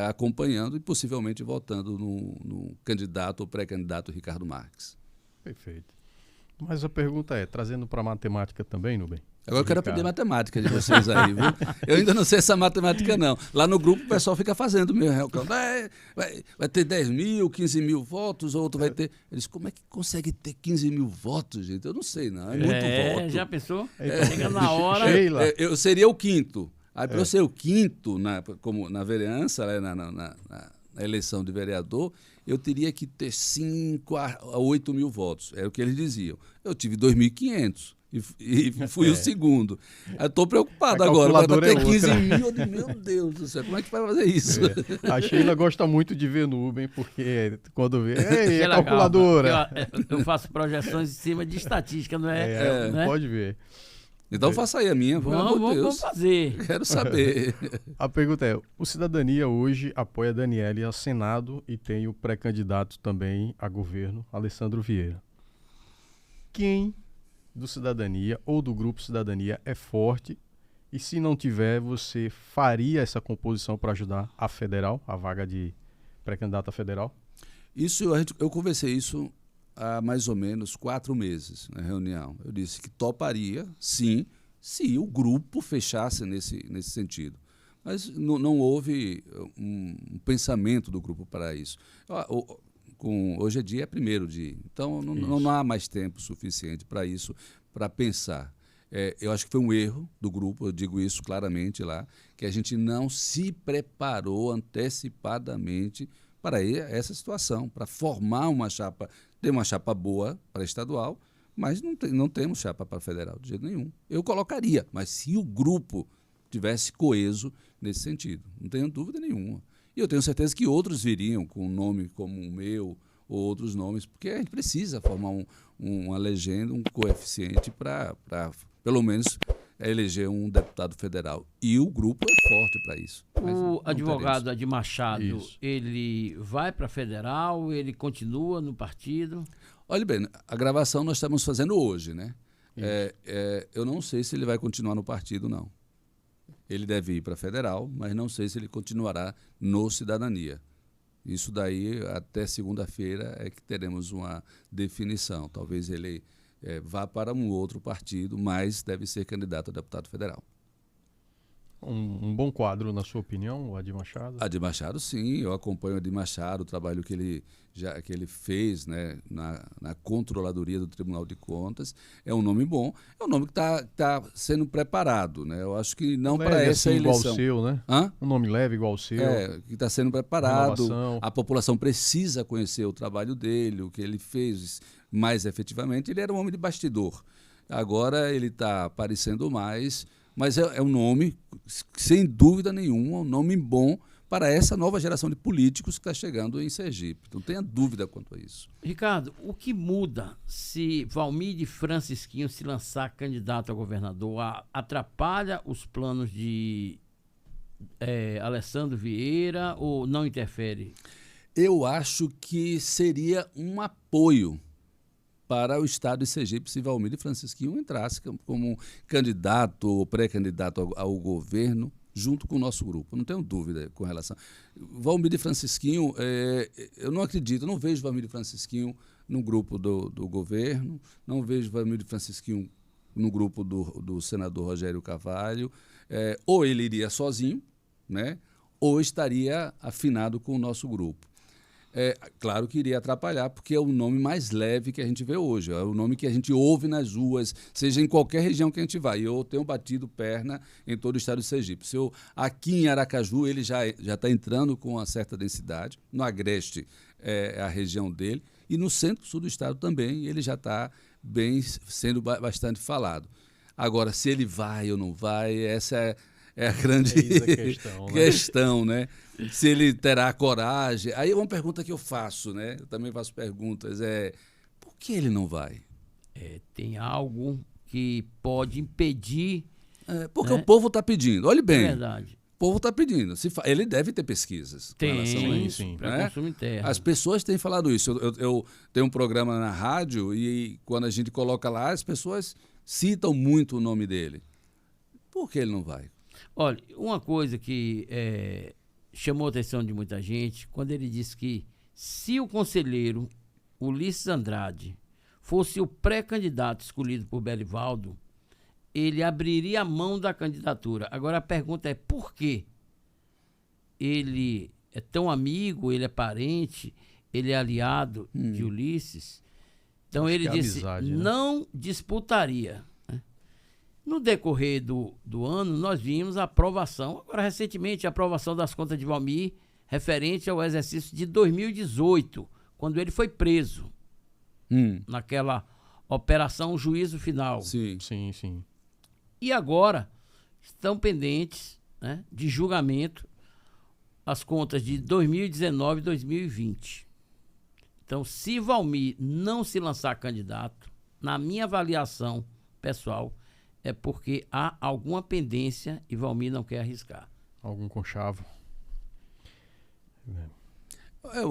acompanhando e possivelmente votando no candidato ou pré-candidato Ricardo Marques. Perfeito. Mas a pergunta é, trazendo para a matemática também, Nubem? Agora eu quero aprender matemática de vocês aí, viu? Eu ainda não sei essa matemática, não. Lá no grupo o pessoal fica fazendo mesmo. Vai ter 10 mil, 15 mil votos, outro vai ter... Eles, como é que consegue ter 15 mil votos, gente? Eu não sei, não. É muito voto. Já pensou? Chega na hora... Eu seria o quinto. Aí, para eu ser o quinto, como na vereança, na eleição de vereador, eu teria que ter 5 a 8 mil votos. Era o que eles diziam. Eu tive 2.500. E fui o segundo. Eu estou preocupado agora. Vai ter 15 mil. Meu Deus do céu, como é que vai fazer isso? A Sheila gosta muito de ver Nubem, porque quando vê, é calculadora. Eu faço projeções em cima de estatística, não é? Não pode ver. Então faça aí a minha. Vamos fazer. Quero saber. A pergunta é, o Cidadania hoje apoia Daniele a Senado e tem o pré-candidato também a governo, Alessandro Vieira. Quem do Cidadania ou do Grupo Cidadania é forte e se não tiver, você faria essa composição para ajudar a federal, a vaga de pré-candidato a federal? Eu conversei isso há mais ou menos 4 meses na reunião. Eu disse que toparia, sim, se o grupo fechasse nesse sentido. Mas não houve um pensamento do grupo para isso. Hoje é dia 1º de... Então, não há mais tempo suficiente para isso, para pensar. Eu acho que foi um erro do grupo, eu digo isso claramente lá, que a gente não se preparou antecipadamente para essa situação, para formar uma chapa, ter uma chapa boa para estadual, mas não temos chapa para federal, de jeito nenhum. Eu colocaria, mas se o grupo tivesse coeso nesse sentido, não tenho dúvida nenhuma. E eu tenho certeza que outros viriam com um nome como o meu ou outros nomes, porque a gente precisa formar uma legenda, um coeficiente para pelo menos, eleger um deputado federal. E o grupo é forte para isso. O advogado Adi Machado, ele vai para federal, ele continua no partido? Olha bem, a gravação nós estamos fazendo hoje, né? Eu não sei se ele vai continuar no partido, não. Ele deve ir para federal, mas não sei se ele continuará no Cidadania. Isso daí, até segunda-feira, é que teremos uma definição. Talvez ele vá para um outro partido, mas deve ser candidato a deputado federal. Um bom quadro, na sua opinião, o Adi Machado? Adi Machado, sim. Eu acompanho o Adi Machado, o trabalho que ele fez, né, na Controladoria do Tribunal de Contas. É um nome bom. É um nome que está sendo preparado, né? Eu acho que não para essa assim, eleição. Igual ao seu, né? Um nome leve igual ao seu. Que está sendo preparado. Renovação. A população precisa conhecer o trabalho dele, o que ele fez mais efetivamente. Ele era um homem de bastidor. Agora ele está aparecendo mais... Mas é um nome, sem dúvida nenhuma, um nome bom para essa nova geração de políticos que está chegando em Sergipe. Não tenha dúvida quanto a isso. Ricardo, o que muda se Valmir de Francisquinho se lançar candidato a governador? Atrapalha os planos de Alessandro Vieira ou não interfere? Eu acho que seria um apoio para o estado de Sergipe se Valmir de Francisquinho entrasse como candidato ou pré-candidato ao governo junto com o nosso grupo. Não tenho dúvida com relação. Valmir de Francisquinho, eu não acredito, não vejo Valmir de Francisquinho no grupo do governo, não vejo Valmir de Francisquinho no grupo do senador Rogério Carvalho. Ou ele iria sozinho, né, ou estaria afinado com o nosso grupo. Claro que iria atrapalhar, porque é o nome mais leve que a gente vê hoje. É o nome que a gente ouve nas ruas, seja em qualquer região que a gente vai. Eu tenho batido perna em todo o estado de Sergipe. Aqui em Aracaju, ele já está entrando com uma certa densidade. No Agreste é a região dele. E no centro-sul do estado também, ele já está sendo bastante falado. Agora, se ele vai ou não vai, essa é a grande questão, né? Se ele terá coragem. Aí uma pergunta que eu faço, né? Eu também faço perguntas, por que ele não vai? Tem algo que pode impedir Porque o povo está pedindo. Olhe bem. É verdade. O povo está pedindo. Ele deve ter pesquisas com relação a isso. sim, para consumo interno. As pessoas têm falado isso. Eu tenho um programa na rádio e quando a gente coloca lá, as pessoas citam muito o nome dele. Por que ele não vai? Olha, uma coisa que chamou a atenção de muita gente, quando ele disse que se o conselheiro Ulisses Andrade fosse o pré-candidato escolhido por Belivaldo, ele abriria a mão da candidatura. Agora a pergunta é por quê? Ele é tão amigo, ele é parente, ele é aliado de Ulisses. Então ele disse, amizade, né? não disputaria. No decorrer do ano, nós vimos a aprovação, agora recentemente, a aprovação das contas de Valmir, referente ao exercício de 2018, quando ele foi preso, naquela operação Juízo Final. Sim. Sim, sim. E agora estão pendentes, né, de julgamento as contas de 2019 e 2020. Então, se Valmir não se lançar candidato, na minha avaliação pessoal, é porque há alguma pendência e Valmir não quer arriscar. Algum conchavo. É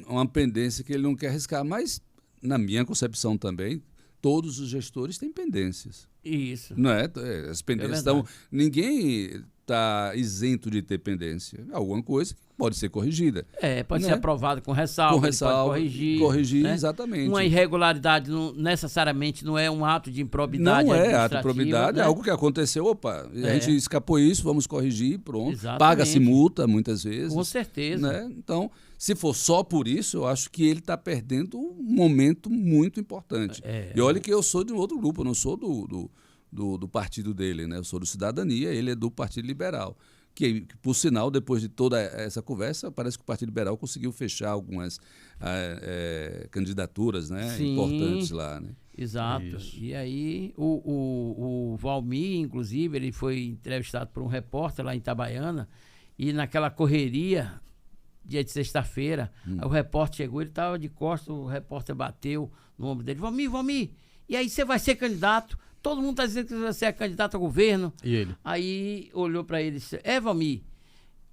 uma pendência que ele não quer arriscar, mas, na minha concepção também, todos os gestores têm pendências. Isso. Não é? As pendências estão. verdade. Ninguém está isento de ter pendência. Alguma coisa que pode ser corrigida. Pode Né? ser aprovado com ressalva, Com ressalva, pode corrigir. corrigir, né? exatamente. Uma irregularidade não, necessariamente não é um ato de improbidade Não é ato de administrativa, improbidade, né? é algo que aconteceu. Opa, a gente escapou isso, vamos corrigir, pronto. Exatamente. Paga-se multa muitas vezes. Com certeza. Né? Então, se for só por isso, eu acho que ele está perdendo um momento muito importante. E olha que eu sou de um outro grupo, eu não sou do partido dele, né? Eu sou do Cidadania, ele é do Partido Liberal. Que, por sinal, depois de toda essa conversa, parece que o Partido Liberal conseguiu fechar algumas candidaturas, né, Sim. importantes lá. Né? Exato. Isso. E aí o Valmir, inclusive, ele foi entrevistado por um repórter lá em Itabaiana, e naquela correria, dia de sexta-feira, aí o repórter chegou, ele estava de costas, o repórter bateu no ombro dele, Valmir, e aí você vai ser candidato? Todo mundo está dizendo que você é candidato a governo. E ele? Aí olhou para ele e disse, Valmir,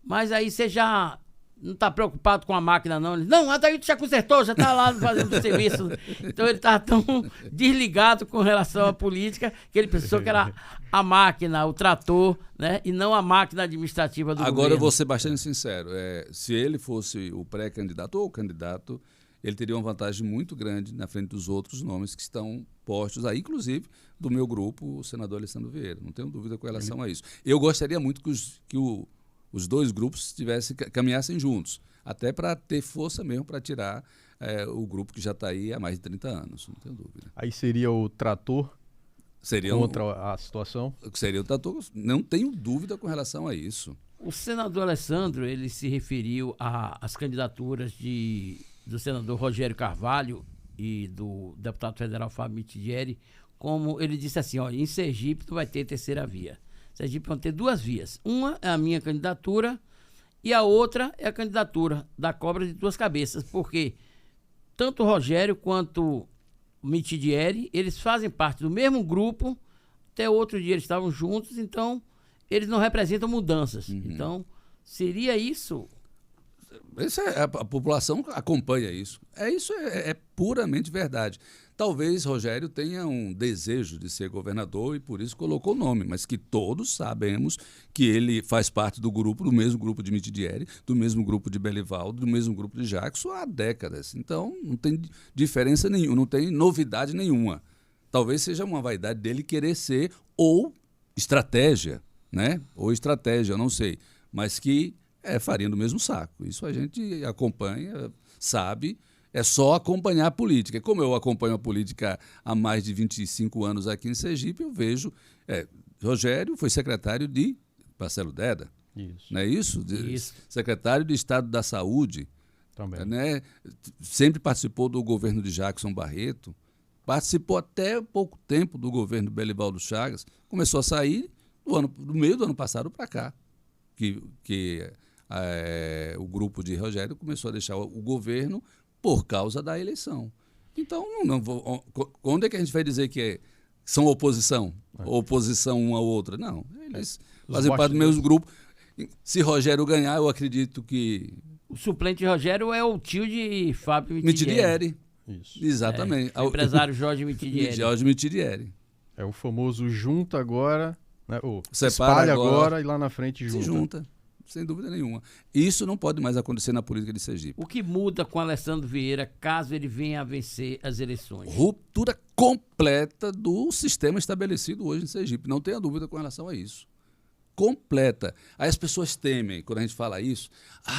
mas aí você já não está preocupado com a máquina não? Ele, não, Adailton já consertou, já está lá fazendo o serviço. Então ele estava tão desligado com relação à política que ele pensou que era a máquina, o trator, né? E não a máquina administrativa do governo. Agora eu vou ser bastante sincero, se ele fosse o pré-candidato ou o candidato, ele teria uma vantagem muito grande na frente dos outros nomes que estão postos aí, inclusive do meu grupo, o senador Alessandro Vieira. Não tenho dúvida com relação a isso. Eu gostaria muito que os dois grupos caminhassem juntos, até para ter força mesmo para tirar o grupo que já está aí há mais de 30 anos, não tenho dúvida. Aí seria o trator Seria contra a situação? Seria o trator, não tenho dúvida com relação a isso. O senador Alessandro, ele se referiu às candidaturas do senador Rogério Carvalho e do deputado federal Fábio Mitidieri, como ele disse assim, ó, em Sergipe não vai ter terceira via. Sergipe vão ter duas vias. Uma é a minha candidatura e a outra é a candidatura da cobra de duas cabeças, porque tanto o Rogério quanto o Mitidieri, eles fazem parte do mesmo grupo, até outro dia eles estavam juntos, então eles não representam mudanças. Então, seria isso... A população acompanha isso. Isso é puramente verdade. Talvez Rogério tenha um desejo de ser governador e por isso colocou o nome, mas que todos sabemos que ele faz parte do mesmo grupo de Mitidieri, do mesmo grupo de Belivaldo, do mesmo grupo de Jackson há décadas. Então, não tem diferença nenhuma, não tem novidade nenhuma. Talvez seja uma vaidade dele querer ser ou estratégia, né? Ou estratégia, eu não sei, mas que é farinha do mesmo saco. Isso a gente acompanha, sabe, é só acompanhar a política. Como eu acompanho a política há mais de 25 anos aqui em Sergipe, eu vejo... Rogério foi secretário de Marcelo Deda, Isso. não é isso? Isso. Secretário de Estado da Saúde, Também. né? Sempre participou do governo de Jackson Barreto, participou até pouco tempo do governo Belivaldo Chagas, começou a sair do meio do ano passado para cá, que o grupo de Rogério começou a deixar o governo por causa da eleição. Então, quando é que a gente vai dizer que são oposição uma à outra. Não, eles fazem parte do mesmo grupo. Se Rogério ganhar, eu acredito que... O suplente Rogério é o tio de Fábio Mitidieri. Isso. Exatamente. O empresário Jorge Mitidieri. Jorge Mitidieri. É o famoso junta agora, né? Separa espalha agora e lá na frente junta. Se junta, sem dúvida nenhuma. Isso não pode mais acontecer na política de Sergipe. O que muda com Alessandro Vieira caso ele venha a vencer as eleições? Ruptura completa do sistema estabelecido hoje em Sergipe. Não tenha dúvida com relação a isso. Completa. Aí as pessoas temem, quando a gente fala isso,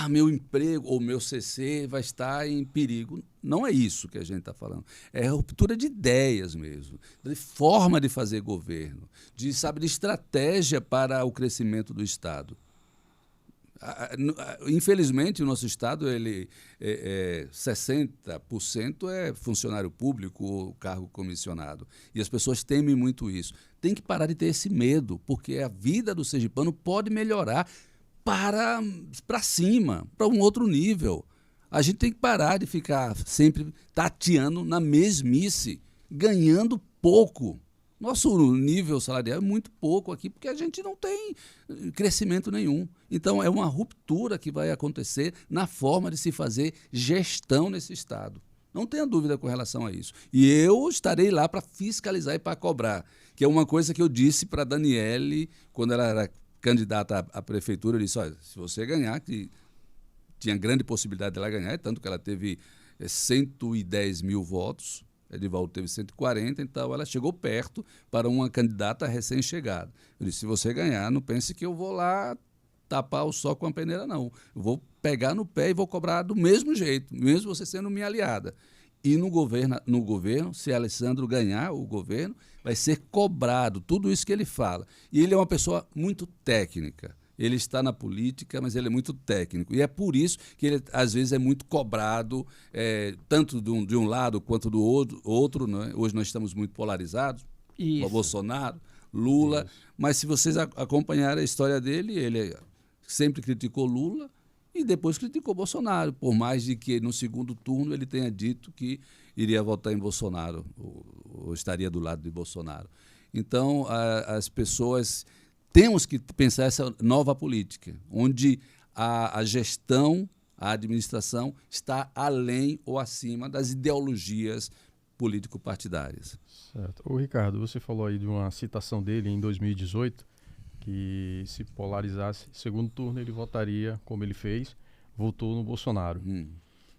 meu emprego ou meu CC vai estar em perigo. Não é isso que a gente está falando. É ruptura de ideias mesmo, de forma de fazer governo, de estratégia para o crescimento do Estado. Infelizmente, o nosso Estado, 60% é funcionário público ou cargo comissionado. E as pessoas temem muito isso. Tem que parar de ter esse medo, porque a vida do sergipano pode melhorar para cima, para um outro nível. A gente tem que parar de ficar sempre tateando na mesmice, ganhando pouco. Nosso nível salarial é muito pouco aqui, porque a gente não tem crescimento nenhum. Então, é uma ruptura que vai acontecer na forma de se fazer gestão nesse Estado. Não tenha dúvida com relação a isso. E eu estarei lá para fiscalizar e para cobrar, que é uma coisa que eu disse para a Daniele, quando ela era candidata à prefeitura. Eu disse, olha, se você ganhar, que tinha grande possibilidade dela ganhar, tanto que ela teve 110 mil votos, Edivaldo teve 140, então ela chegou perto para uma candidata recém-chegada. Eu disse, se você ganhar, não pense que eu vou lá tapar o sol com a peneira, não. Eu vou pegar no pé e vou cobrar do mesmo jeito, mesmo você sendo minha aliada. E no governo, se Alessandro ganhar o governo, vai ser cobrado tudo isso que ele fala. E ele é uma pessoa muito técnica. Ele está na política, mas ele é muito técnico. E é por isso que ele, às vezes, é muito cobrado, tanto de um lado quanto do outro. Né? Hoje nós estamos muito polarizados. Isso. Bolsonaro, Lula. Isso. Mas se vocês acompanharem a história dele, ele sempre criticou Lula e depois criticou Bolsonaro, por mais de que no segundo turno ele tenha dito que iria votar em Bolsonaro, ou estaria do lado de Bolsonaro. Então, as pessoas... Temos que pensar essa nova política, onde a gestão, a administração está além ou acima das ideologias político-partidárias. Certo. Ô, Ricardo, você falou aí de uma citação dele em 2018, que se polarizasse, segundo turno ele votaria, como ele fez, votou no Bolsonaro.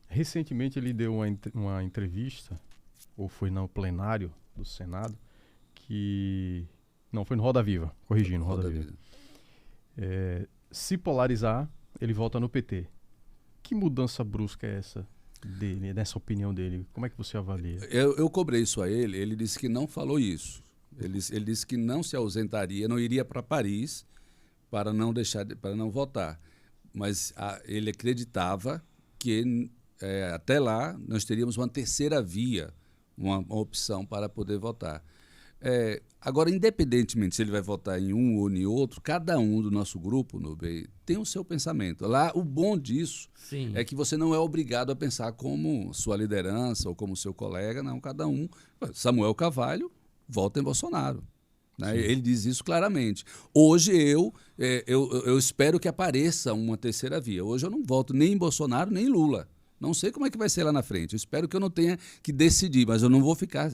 Recentemente ele deu uma entrevista, ou foi no plenário do Senado, que... Não, foi no Roda Viva, corrigindo, Roda Viva. Se polarizar, ele vota no PT. Que mudança brusca é essa dele, dessa opinião dele? Como é que você avalia? Eu cobrei isso a ele, ele disse que não falou isso. Ele disse que não se ausentaria, não iria para Paris para não votar. Mas ele acreditava que até lá nós teríamos uma terceira via, uma opção para poder votar. Agora, independentemente se ele vai votar em um ou em outro, cada um do nosso grupo, Nubem, tem o seu pensamento. Lá, o bom disso Sim. é que você não é obrigado a pensar como sua liderança ou como seu colega, não. Cada um. Samuel Carvalho vota em Bolsonaro. Né? Ele diz isso claramente. Hoje eu espero que apareça uma terceira via. Hoje eu não voto nem em Bolsonaro nem em Lula. Não sei como é que vai ser lá na frente. Eu espero que eu não tenha que decidir, mas eu não vou ficar...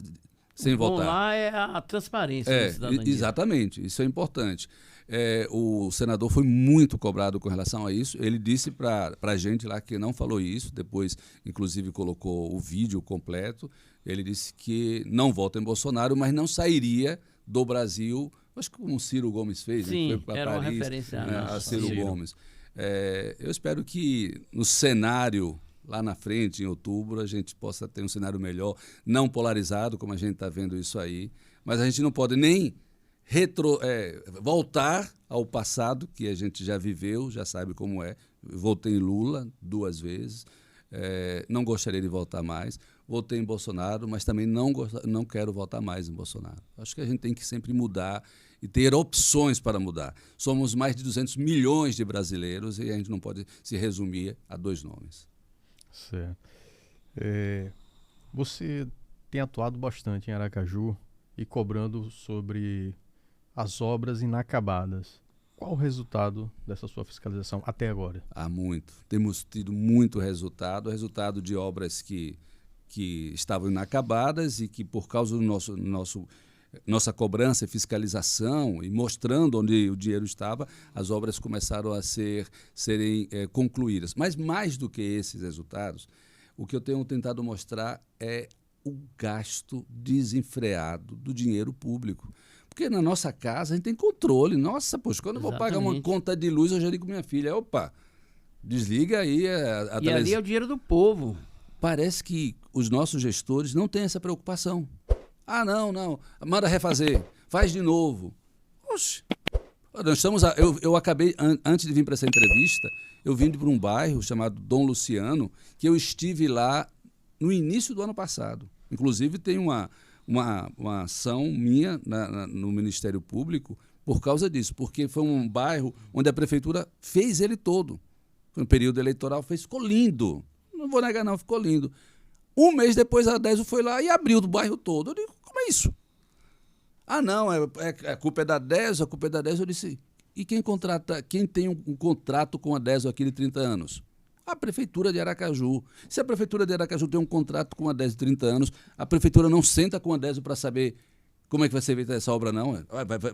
sem votar. Lá é a transparência da cidadania. Exatamente, isso é importante. O senador foi muito cobrado com relação a isso. Ele disse para a gente lá que não falou isso, depois, inclusive, colocou o vídeo completo. Ele disse que não vota em Bolsonaro, mas não sairia do Brasil, acho que como o Ciro Gomes fez. Sim, foi para era Paris, uma referência a Ciro Ciro Gomes. Eu espero que no cenário... lá na frente, em outubro, a gente possa ter um cenário melhor, não polarizado, como a gente está vendo isso aí, mas a gente não pode nem voltar ao passado, que a gente já viveu, já sabe como é. Votei em Lula 2 vezes, não gostaria de votar mais. Votei em Bolsonaro, mas também não quero votar mais em Bolsonaro. Acho que a gente tem que sempre mudar e ter opções para mudar. Somos mais de 200 milhões de brasileiros e a gente não pode se resumir a 2 nomes. Certo. Você tem atuado bastante em Aracaju e cobrando sobre as obras inacabadas. Qual o resultado dessa sua fiscalização até agora? Há muito. Temos tido muito resultado de obras que estavam inacabadas e que, por causa do nossa cobrança e fiscalização e mostrando onde o dinheiro estava, as obras começaram a serem concluídas. Mas mais do que esses resultados, o que eu tenho tentado mostrar é o gasto desenfreado do dinheiro público. Porque na nossa casa a gente tem controle. Nossa, poxa, quando eu vou pagar uma conta de luz, eu já digo para minha filha, opa, desliga aí a televisão. E ali é o dinheiro do povo. Parece que os nossos gestores não têm essa preocupação. Ah, não, manda refazer, faz de novo. Oxe, eu acabei, antes de vir para essa entrevista, eu vim para um bairro chamado Dom Luciano, que eu estive lá no início do ano passado. Inclusive tem uma ação minha no Ministério Público por causa disso, porque foi um bairro onde a prefeitura fez ele todo. Foi um período eleitoral, ficou lindo. Não vou negar não, ficou lindo. Um mês depois a Desio foi lá e abriu do bairro todo. Eu digo, como é isso? Ah, não, a culpa é da Desio, a culpa é da Desio. Eu disse, e quem tem um contrato com a Desio aqui de 30 anos? A Prefeitura de Aracaju. Se a Prefeitura de Aracaju tem um contrato com a Desio de 30 anos, a Prefeitura não senta com a Desio para saber como é que vai ser feita essa obra, não.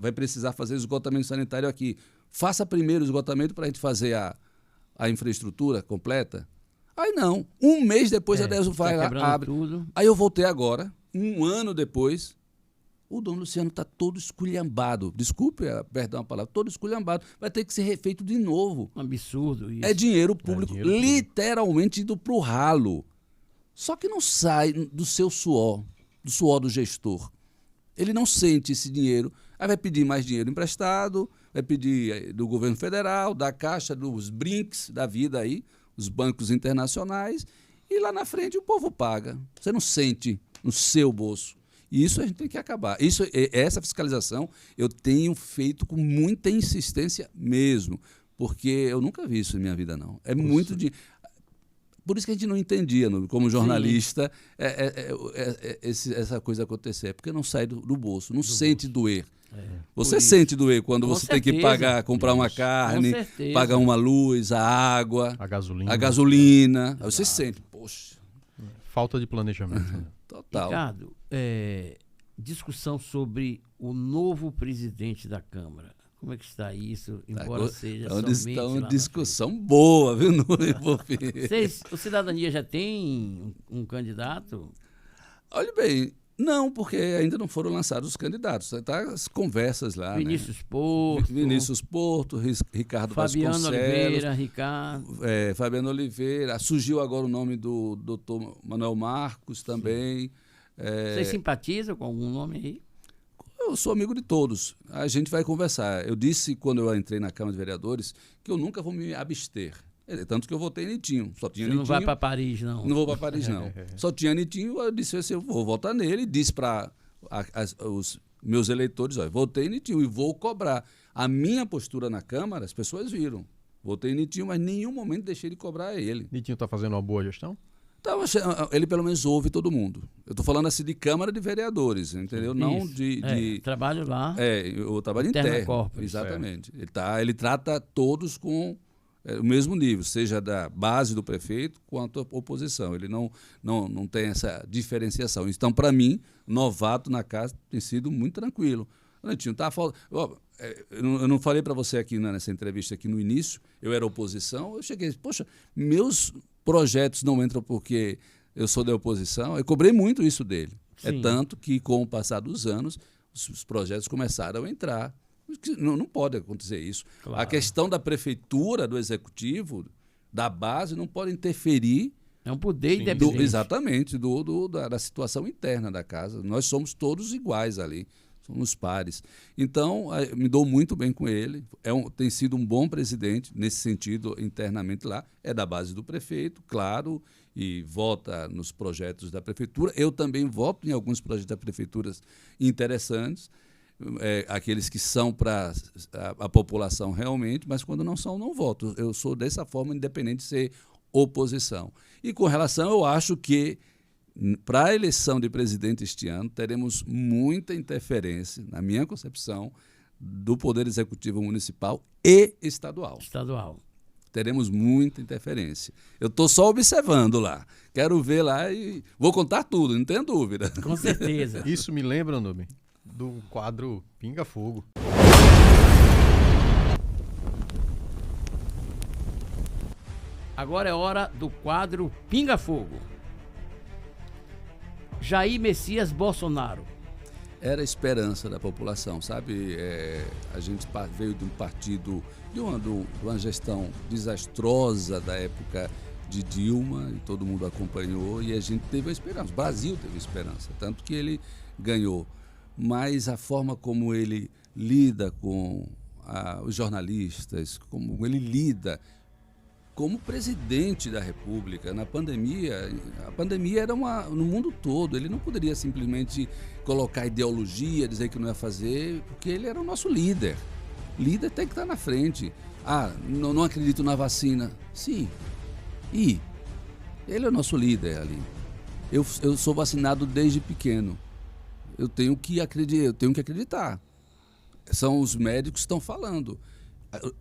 Vai precisar fazer esgotamento sanitário aqui. Faça primeiro o esgotamento para a gente fazer a infraestrutura completa. Aí não. Um mês depois a Desio vai lá, abre. Tudo. Aí eu voltei agora, um ano depois, o Dom Luciano está todo esculhambado. Desculpe, perdão a palavra, todo esculhambado. Vai ter que ser refeito de novo. Um absurdo isso. É dinheiro público, literalmente indo para o ralo. Só que não sai do seu suor, do suor do gestor. Ele não sente esse dinheiro. Aí vai pedir mais dinheiro emprestado, vai pedir do governo federal, da Caixa, dos brinks da vida aí, os bancos internacionais, e lá na frente o povo paga. Você não sente no seu bolso. E isso a gente tem que acabar. Essa fiscalização eu tenho feito com muita insistência mesmo, porque eu nunca vi isso na minha vida, não. É muito de... Por isso que a gente não entendia, como jornalista, essa coisa acontecer, porque não sai do bolso, não sente doer. Você sente doer quando você tem que comprar uma carne, pagar uma luz, a água, a gasolina. Aí você sente, poxa. Falta de planejamento. Né? Total. Ricardo, discussão sobre o novo presidente da Câmara. Como é que está isso? Embora seja somente está uma discussão boa, viu, Nuno? O Cidadania já tem um candidato? Olha bem, não, porque ainda não foram lançados os candidatos. Está as conversas lá. Vinícius Porto. Vinícius Porto, Ricardo Fabiano Vasconcelos. Oliveira, Ricardo. Fabiano Oliveira. Surgiu agora o nome do doutor Manuel Marcos também. Vocês simpatizam com algum nome aí? Eu sou amigo de todos. A gente vai conversar. Eu disse, quando eu entrei na Câmara de Vereadores, que eu nunca vou me abster. Tanto que eu votei em Nitinho. Só tinha Você Nitinho. não vai para Paris, não? Não vou para Paris, não. Só tinha Nitinho, eu disse assim, eu vou votar nele. E disse para os meus eleitores, olha, votei em Nitinho e vou cobrar. A minha postura na Câmara, as pessoas viram. Votei em Nitinho, mas em nenhum momento deixei de cobrar ele. Nitinho está fazendo uma boa gestão? Ele pelo menos ouve todo mundo. Eu estou falando assim de Câmara de Vereadores, entendeu? Isso. Não de trabalho lá. O trabalho interno. Corpus, exatamente. Ele trata todos com o mesmo nível, seja da base do prefeito quanto a oposição. Ele não tem essa diferenciação. Então, para mim, novato na casa tem sido muito tranquilo. Netinho, eu não falei para você aqui nessa entrevista aqui no início, eu era oposição, eu cheguei, poxa, meus projetos não entram porque eu sou da oposição. Eu cobrei muito isso dele. Sim. É tanto que, com o passar dos anos, os projetos começaram a entrar. Não pode acontecer isso. Claro. A questão da prefeitura, do executivo, da base, não pode interferir. É um poder independente. Exatamente, da situação interna da casa. Nós somos todos iguais ali. Somos pares. Então, me dou muito bem com ele. Tem sido um bom presidente, nesse sentido, internamente lá. É da base do prefeito, claro, e vota nos projetos da prefeitura. Eu também voto em alguns projetos da prefeitura interessantes, aqueles que são para a população realmente, mas quando não são, não voto. Eu sou dessa forma, independente de ser oposição. E com relação, eu acho que Para a eleição de presidente este ano, teremos muita interferência, na minha concepção, do Poder Executivo Municipal e estadual. Teremos muita interferência. Eu estou só observando lá. Quero ver lá e vou contar tudo, não tenho dúvida. Com certeza. Isso me lembra, Nubem, do quadro Pinga Fogo. Agora é hora do quadro Pinga Fogo. Jair Messias Bolsonaro. Era a esperança da população, sabe? A gente veio de um partido, de uma gestão desastrosa da época de Dilma, e todo mundo acompanhou, e a gente teve a esperança. O Brasil teve esperança, tanto que ele ganhou. Mas a forma como ele lida com os jornalistas, como ele lida como presidente da República na pandemia, a pandemia era no mundo todo, ele não poderia simplesmente colocar ideologia, dizer que não ia fazer, porque ele era o nosso líder. Líder tem que estar na frente. Não acredito na vacina. Sim. E ele é o nosso líder ali. Eu sou vacinado desde pequeno. Eu tenho que acreditar. São os médicos que estão falando.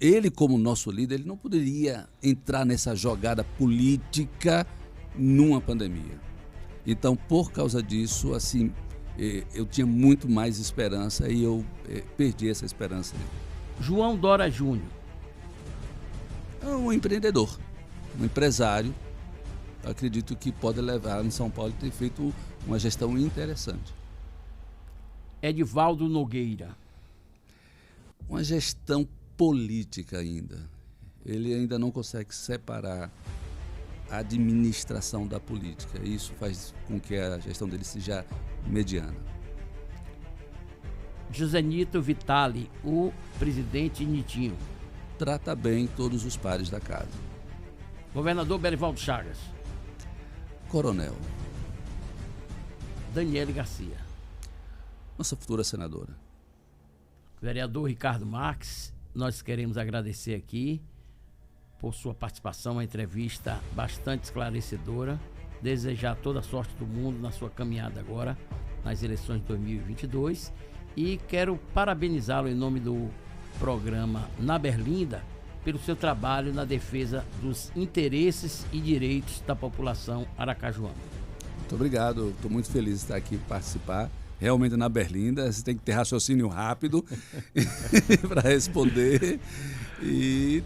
Ele, como nosso líder, ele não poderia entrar nessa jogada política numa pandemia. Então, por causa disso, assim, eu tinha muito mais esperança e eu perdi essa esperança. João Dória Júnior. É um empreendedor, um empresário. Eu acredito que pode levar em São Paulo e ter feito uma gestão interessante. Edivaldo Nogueira. Uma gestão política ainda. Ele ainda não consegue separar a administração da política. Isso faz com que a gestão dele seja mediana. Josenito Vitali, o presidente Nitinho. Trata bem todos os pares da casa. Governador Belivaldo Chagas. Coronel. Daniele Garcia. Nossa futura senadora. Vereador Ricardo Marques, nós queremos agradecer aqui por sua participação, uma entrevista bastante esclarecedora, desejar toda a sorte do mundo na sua caminhada agora nas eleições de 2022 e quero parabenizá-lo em nome do programa Na Berlinda pelo seu trabalho na defesa dos interesses e direitos da população aracajuana. Muito obrigado, estou muito feliz de estar aqui e participar. Realmente na Berlinda, você tem que ter raciocínio rápido para responder. E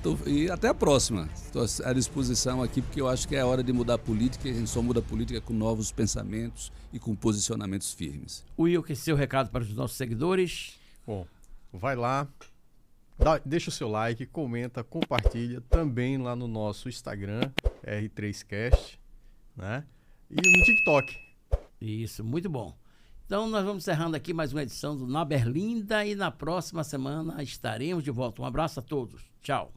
até a próxima. Estou à disposição aqui, porque eu acho que é a hora de mudar a política, e a gente só muda a política com novos pensamentos e com posicionamentos firmes. Wilker, seu recado para os nossos seguidores? Bom, vai lá, deixa o seu like, comenta, compartilha também lá no nosso Instagram, R3Cast, né? E no TikTok. Isso, muito bom. Então nós vamos encerrando aqui mais uma edição do Na Berlinda e na próxima semana estaremos de volta. Um abraço a todos. Tchau.